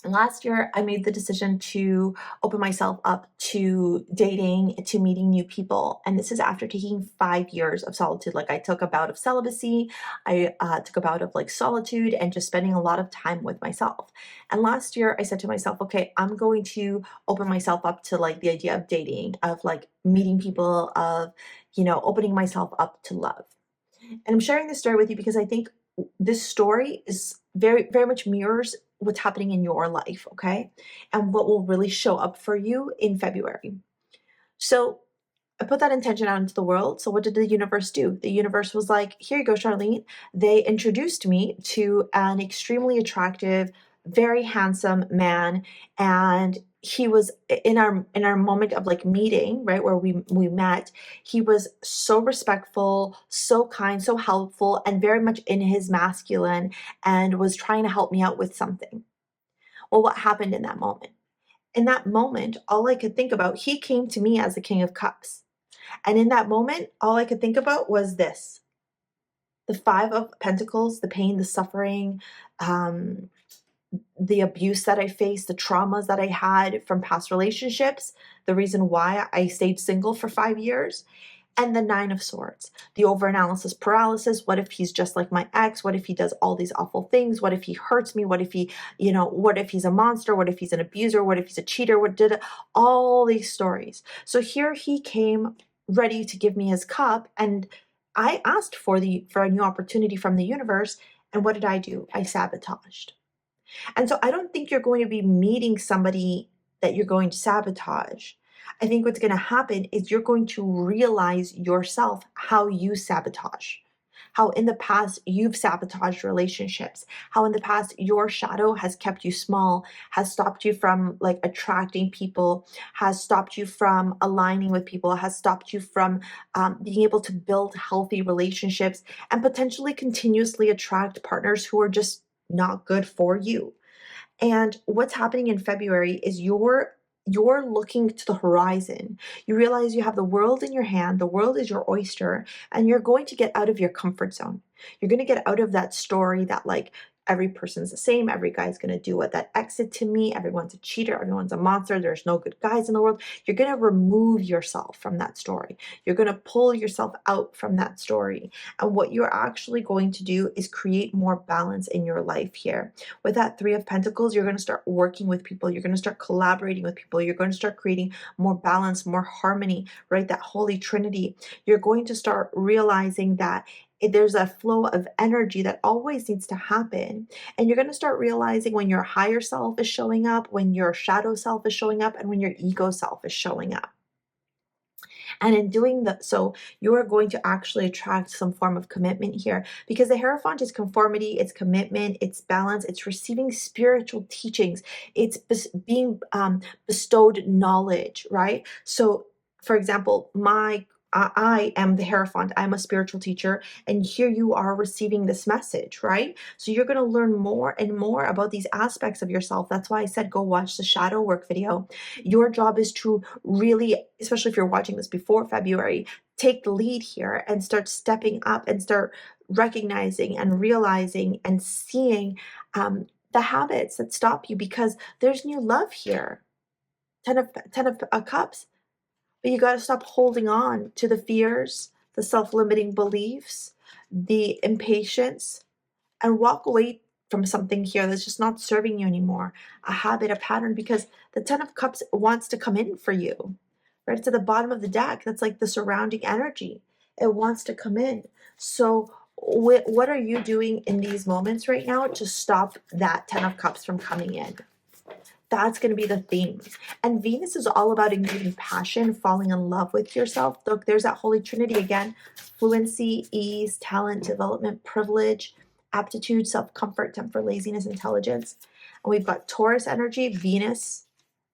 last year, I made the decision to open myself up to dating, to meeting new people. And this is after taking 5 years of solitude. Like I took a bout of celibacy, I took a bout of like solitude and just spending a lot of time with myself. And last year I said to myself, okay, I'm going to open myself up to like the idea of dating, of like meeting people, of, you know, opening myself up to love. And I'm sharing this story with you because I think this story is very, very much mirrors what's happening in your life, okay? And what will really show up for you in February. So I put that intention out into the world. So what did the universe do? The universe was like, here you go, Charlene. They introduced me to an extremely attractive, very handsome man. And he was in our moment of like meeting, right, where we met, he was so respectful, so kind, so helpful, and very much in his masculine and was trying to help me out with something. Well, what happened in that moment? In that moment, all I could think about, he came to me as the King of Cups. And in that moment, all I could think about was this: the Five of Pentacles, the pain, the suffering, the abuse that I faced, the traumas that I had from past relationships, the reason why I stayed single for 5 years, and the Nine of Swords, the overanalysis paralysis. What if he's just like my ex? What if he does all these awful things? What if he hurts me? What if he, you know, what if he's a monster? What if he's an abuser? What if he's a cheater? What did it? All these stories. So here he came ready to give me his cup, and I asked for a new opportunity from the universe, and what did I do? I sabotaged. And so I don't think you're going to be meeting somebody that you're going to sabotage. I think what's going to happen is you're going to realize yourself how you sabotage, how in the past you've sabotaged relationships, how in the past your shadow has kept you small, has stopped you from like attracting people, has stopped you from aligning with people, has stopped you from being able to build healthy relationships and potentially continuously attract partners who are just not good for you. And what's happening in February is you're looking to the horizon. You realize you have the world in your hand, the world is your oyster, and you're going to get out of your comfort zone. You're going to get out of that story that like every person's the same, every guy's going to do what that exit to me, everyone's a cheater, everyone's a monster, there's no good guys in the world. You're going to remove yourself from that story. You're going to pull yourself out from that story. And what you're actually going to do is create more balance in your life here. With that Three of Pentacles, you're going to start working with people. You're going to start collaborating with people. You're going to start creating more balance, more harmony, right? That Holy Trinity. You're going to start realizing that there's a flow of energy that always needs to happen. And you're going to start realizing when your higher self is showing up, when your shadow self is showing up, and when your ego self is showing up. And in doing that, so you are going to actually attract some form of commitment here, because the Hierophant is conformity, it's commitment, it's balance, it's receiving spiritual teachings, it's being bestowed knowledge, right? So, for example, I am the Hierophant. I'm a spiritual teacher, and here you are receiving this message, right? So you're going to learn more and more about these aspects of yourself. That's why I said go watch the shadow work video. Your job is to really, especially if you're watching this before February, take the lead here and start stepping up and start recognizing and realizing and seeing the habits that stop you, because there's new love here. Ten of Cups. But you got to stop holding on to the fears, the self-limiting beliefs, the impatience, and walk away from something here that's just not serving you anymore. A habit, a pattern, because the Ten of Cups wants to come in for you. Right? It's at the bottom of the deck. That's like the surrounding energy. It wants to come in. So what are you doing in these moments right now to stop that Ten of Cups from coming in? That's going to be the theme. And Venus is all about igniting passion, falling in love with yourself. Look, there's that Holy Trinity again. Fluency, ease, talent, development, privilege, aptitude, self-comfort, temper, laziness, intelligence. And we've got Taurus energy, Venus,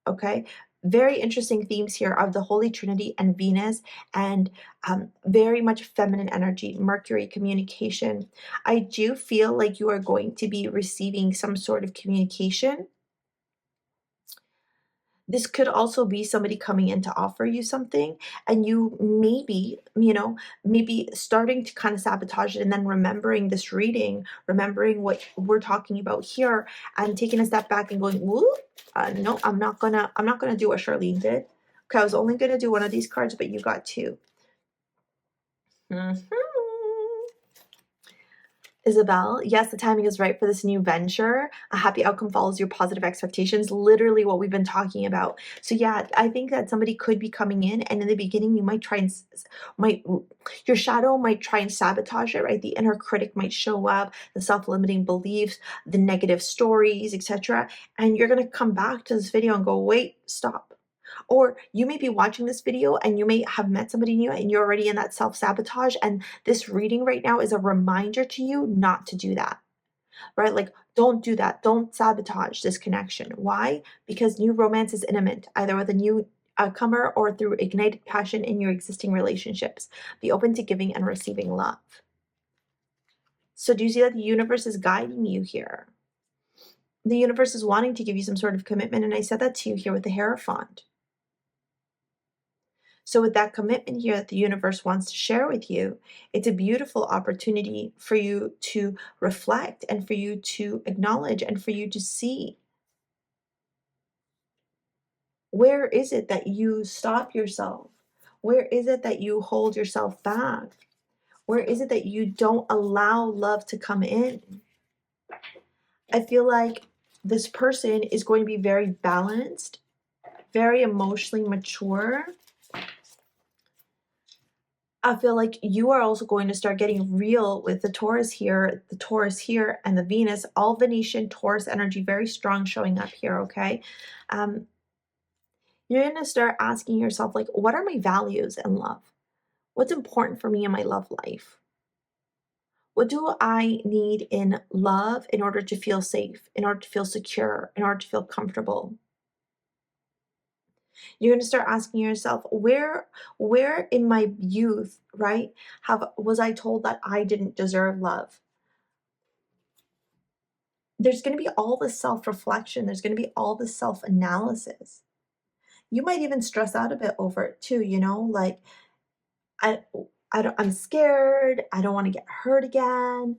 okay? Very interesting themes here of the Holy Trinity and Venus, and very much feminine energy, Mercury, communication. I do feel like you are going to be receiving some sort of communication. This could also be somebody coming in to offer you something, and you maybe starting to kind of sabotage it, and then remembering this reading, remembering what we're talking about here, and taking a step back and going, whoop, no, I'm not gonna do what Charlene did. Okay, I was only gonna do one of these cards, but you got two. Mhm. Isabel, yes, the timing is right for this new venture. A happy outcome follows your positive expectations, literally what we've been talking about. So yeah, I think that somebody could be coming in, and in the beginning you might try and your shadow might try and sabotage it, right? The inner critic might show up, the self-limiting beliefs, the negative stories, etc. And you're going to come back to this video and go, "Wait, stop." Or you may be watching this video and you may have met somebody new and you're already in that self-sabotage, and this reading right now is a reminder to you not to do that, right? Like, don't do that. Don't sabotage this connection. Why? Because new romance is imminent, either with a new comer or through ignited passion in your existing relationships. Be open to giving and receiving love. So do you see that the universe is guiding you here? The universe is wanting to give you some sort of commitment, and I said that to you here with the Hierophant. So with that commitment here that the universe wants to share with you, it's a beautiful opportunity for you to reflect and for you to acknowledge and for you to see, where is it that you stop yourself? Where is it that you hold yourself back? Where is it that you don't allow love to come in? I feel like this person is going to be very balanced, very emotionally mature. I feel like you are also going to start getting real with the Taurus here, and the Venus, all Venetian Taurus energy, very strong showing up here, okay? You're going to start asking yourself, like, what are my values in love? What's important for me in my love life? What do I need in love in order to feel safe, in order to feel secure, in order to feel comfortable? You're going to start asking yourself, where in my youth, right, was I told that I didn't deserve love? There's going to be all this self-reflection. There's going to be all this self-analysis. You might even stress out a bit over it too, like, I, I'm scared. I don't want to get hurt again.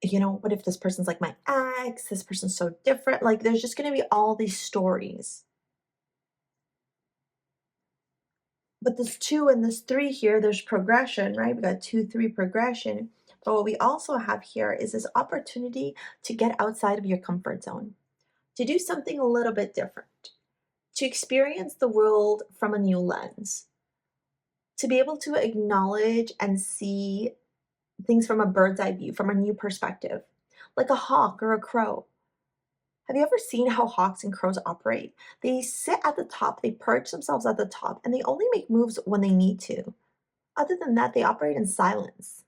What if this person's like my ex? This person's so different. Like, there's just going to be all these stories. But this 2 and this 3 here, there's progression, right? We got 2, 3 progression. But what we also have here is this opportunity to get outside of your comfort zone, to do something a little bit different, to experience the world from a new lens. to be able to acknowledge and see things from a bird's eye view, from a new perspective, like a hawk or a crow. Have you ever seen how hawks and crows operate? They sit at the top, they perch themselves at the top, and they only make moves when they need to. Other than that, they operate in silence.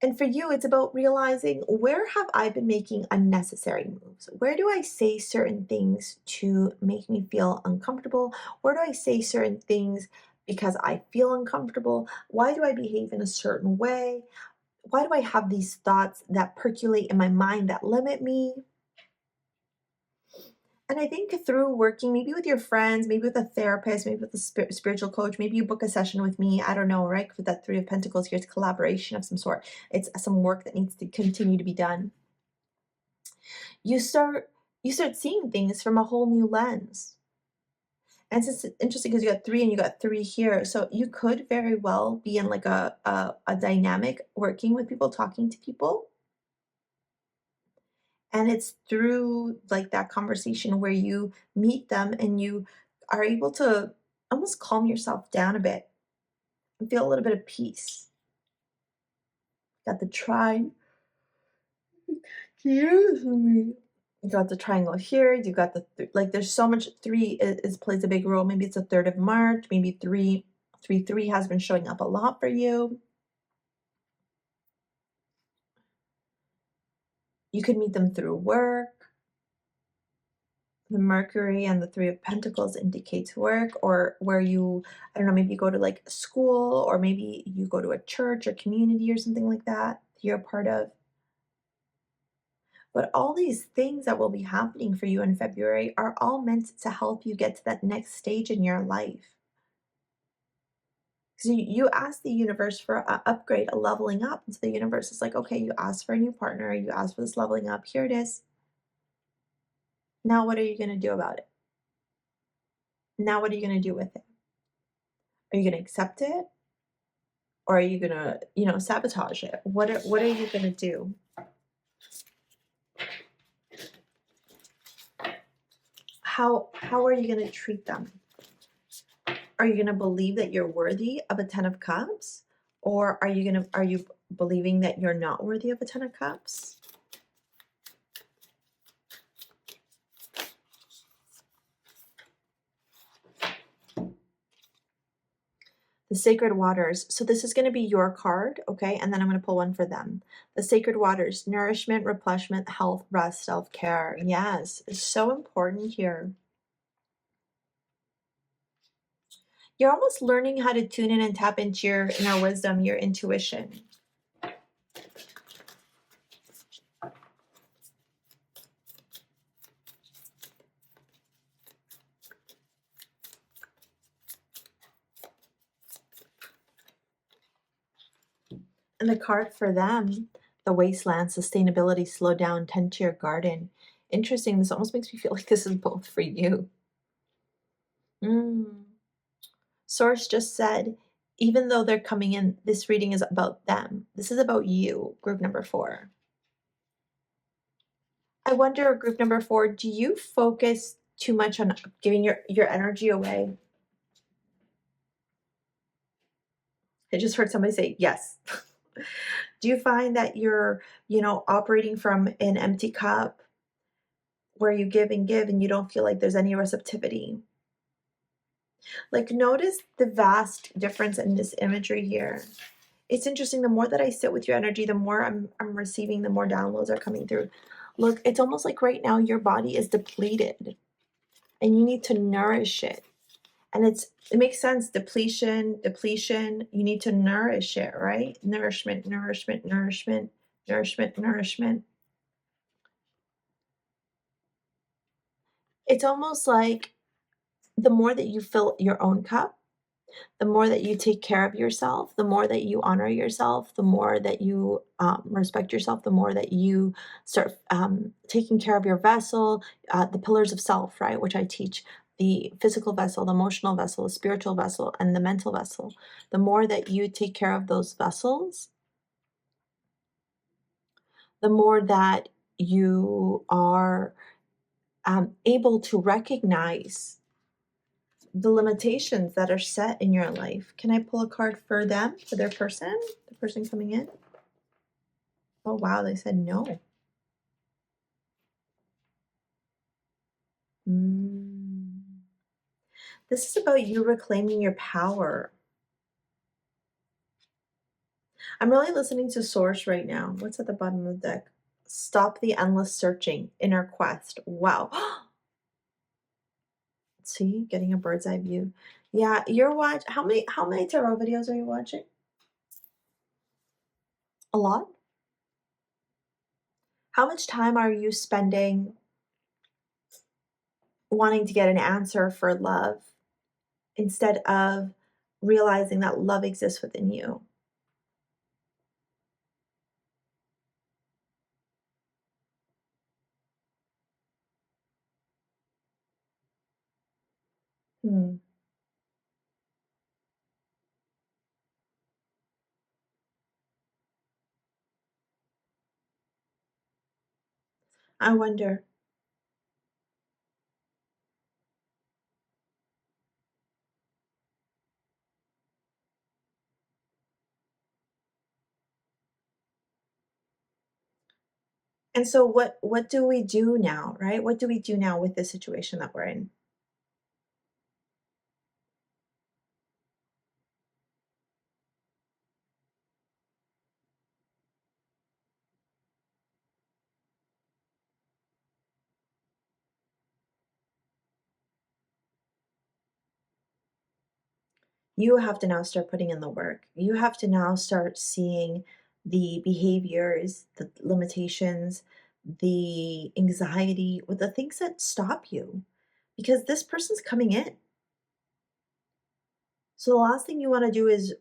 And for you, it's about realizing, where have I been making unnecessary moves? Where do I say certain things to make me feel uncomfortable? Where do I say certain things because I feel uncomfortable? Why do I behave in a certain way? Why do I have these thoughts that percolate in my mind that limit me? And I think through working, maybe with your friends, maybe with a therapist, maybe with a spiritual coach, maybe you book a session with me. I don't know, right? With that Three of Pentacles, here's collaboration of some sort. It's some work that needs to continue to be done. You start seeing things from a whole new lens. And it's interesting because you got three and you got three here. So you could very well be in like a dynamic working with people, talking to people. And it's through like that conversation where you meet them and you are able to almost calm yourself down a bit and feel a little bit of peace. Got the trine. Excuse me. You got the triangle here. You got the like. There's so much. Three is plays a big role. Maybe it's the 3rd of March. Maybe three has been showing up a lot for you. You could meet them through work. The Mercury and the Three of Pentacles indicates work, or where you, I don't know, maybe you go to like school, or maybe you go to a church or community or something like that you're a part of. But all these things that will be happening for you in February are all meant to help you get to that next stage in your life. So you ask the universe for an upgrade, a leveling up. And so the universe is like, okay, you asked for a new partner, you asked for this leveling up, here it is. Now what are you going to do about it? Now what are you going to do with it? Are you going to accept it? Or are you going to, sabotage it? What are you going to do? How are you going to treat them? Are you going to believe that you're worthy of a 10 of Cups? Or are you believing that you're not worthy of a 10 of Cups? The Sacred Waters. So this is going to be your card, okay? And then I'm going to pull one for them. The Sacred Waters, nourishment, replenishment, health, rest, self-care. Yes, it's so important here. You're almost learning how to tune in and tap into your inner wisdom, your intuition. And the card for them, the Wasteland, sustainability, slow down, tend to your garden. Interesting. This almost makes me feel like this is both for you. Source just said, even though they're coming in, this reading is about them. This is about you, group number 4. I wonder, group number 4, do you focus too much on giving your energy away? I just heard somebody say yes. Do you find that you're, operating from an empty cup where you give and you don't feel like there's any receptivity? Like, notice the vast difference in this imagery here. It's interesting. The more that I sit with your energy, the more I'm receiving, the more downloads are coming through. Look, it's almost like right now your body is depleted and you need to nourish it. And it makes sense. Depletion. You need to nourish it, right? Nourishment. It's almost like the more that you fill your own cup, the more that you take care of yourself, the more that you honor yourself, the more that you respect yourself, the more that you start taking care of your vessel, the pillars of self, right? Which I teach: the physical vessel, the emotional vessel, the spiritual vessel, and the mental vessel. The more that you take care of those vessels, the more that you are able to recognize the limitations that are set in your life. Can I pull a card for them, for their person, the person coming in? Oh, wow, they said no. This is about you reclaiming your power. I'm really listening to Source right now. What's at the bottom of the deck? Stop the endless searching, inner quest. Wow. See, getting a bird's eye view. Yeah, you're how many tarot videos are you watching? A lot? How much time are you spending wanting to get an answer for love instead of realizing that love exists within you? Hmm. I wonder. And so what do we do now, right? What do we do now with the situation that we're in? You have to now start putting in the work. You have to now start seeing the behaviors, the limitations, the anxiety, with the things that stop you, because this person's coming in. So the last thing you want to do is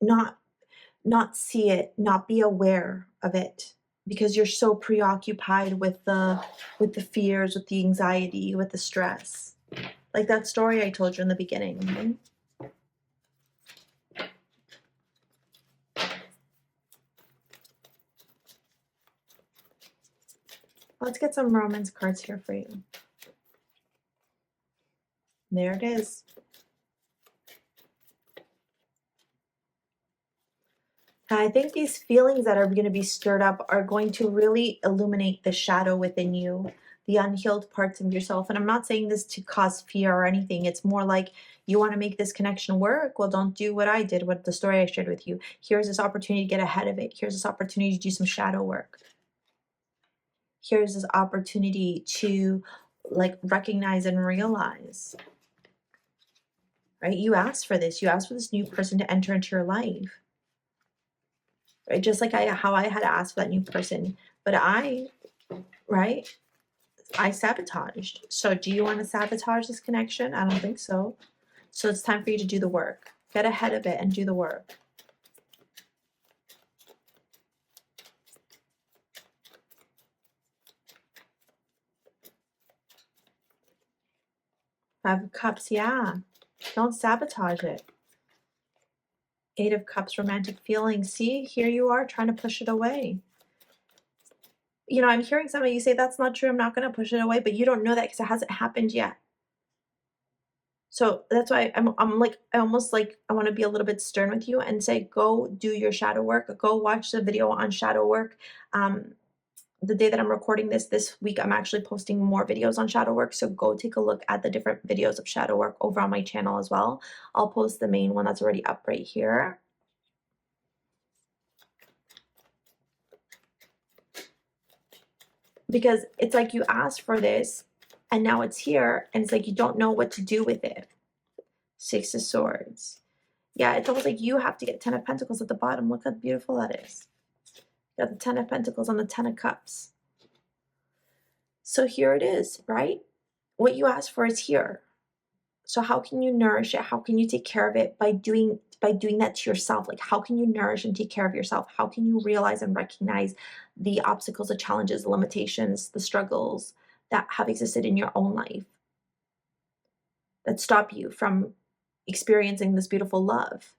not not see it, not be aware of it, because you're so preoccupied with the fears, with the anxiety, with the stress. Like that story I told you in the beginning. Mhm. Let's get some romance cards here for you. There it is. I think these feelings that are going to be stirred up are going to really illuminate the shadow within you, the unhealed parts of yourself. And I'm not saying this to cause fear or anything. It's more like you want to make this connection work. Well, don't do what I did, what the story I shared with you. Here's this opportunity to get ahead of it. Here's this opportunity to do some shadow work. Here's this opportunity to like recognize and realize, right? You asked for this. You asked for this new person to enter into your life. Right? Just like how I had to ask for that new person. But right, I sabotaged. So do you want to sabotage this connection? I don't think so. So it's time for you to do the work. Get ahead of it and do the work. Five of Cups, yeah. Don't sabotage it. Eight of Cups, romantic feelings. See, here you are trying to push it away. You know, I'm hearing some of you say, that's not true, I'm not going to push it away, but you don't know that because it hasn't happened yet. So that's why I'm like, I almost like, I want to be a little bit stern with you and say, go do your shadow work. Go watch the video on shadow work. The day that I'm recording this week, I'm actually posting more videos on shadow work. So go take a look at the different videos of shadow work over on my channel as well. I'll post the main one that's already up right here. Because it's like you asked for this and now it's here and it's like you don't know what to do with it. Six of Swords. Yeah, it's almost like you have to get Ten of Pentacles at the bottom. Look how beautiful that is. You got the Ten of Pentacles on the Ten of Cups. So here it is, right? What you asked for is here. So how can you nourish it? How can you take care of it by doing that to yourself? Like how can you nourish and take care of yourself? How can you realize and recognize the obstacles, the challenges, the limitations, the struggles that have existed in your own life that stop you from experiencing this beautiful love?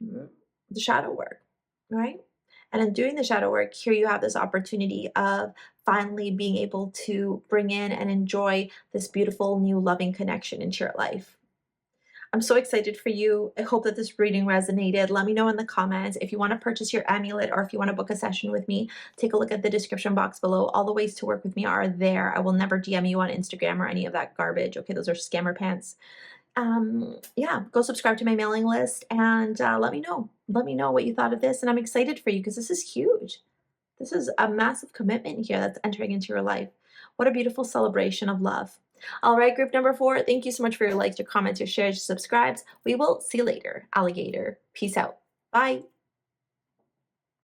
The shadow work, right? And in doing the shadow work, here you have this opportunity of finally being able to bring in and enjoy this beautiful new loving connection into your life. I'm so excited for you. I hope that this reading resonated. Let me know in the comments. If you want to purchase your amulet or if you want to book a session with me, take a look at the description box below. All the ways to work with me are there. I will never DM you on Instagram or any of that garbage. Okay, those are scammer pants. Yeah, go subscribe to my mailing list and let me know. Let me know what you thought of this. And I'm excited for you because this is huge. This is a massive commitment here that's entering into your life. What a beautiful celebration of love. All right, group number 4, thank you so much for your likes, your comments, your shares, your subscribes. We will see you later, alligator. Peace out. Bye.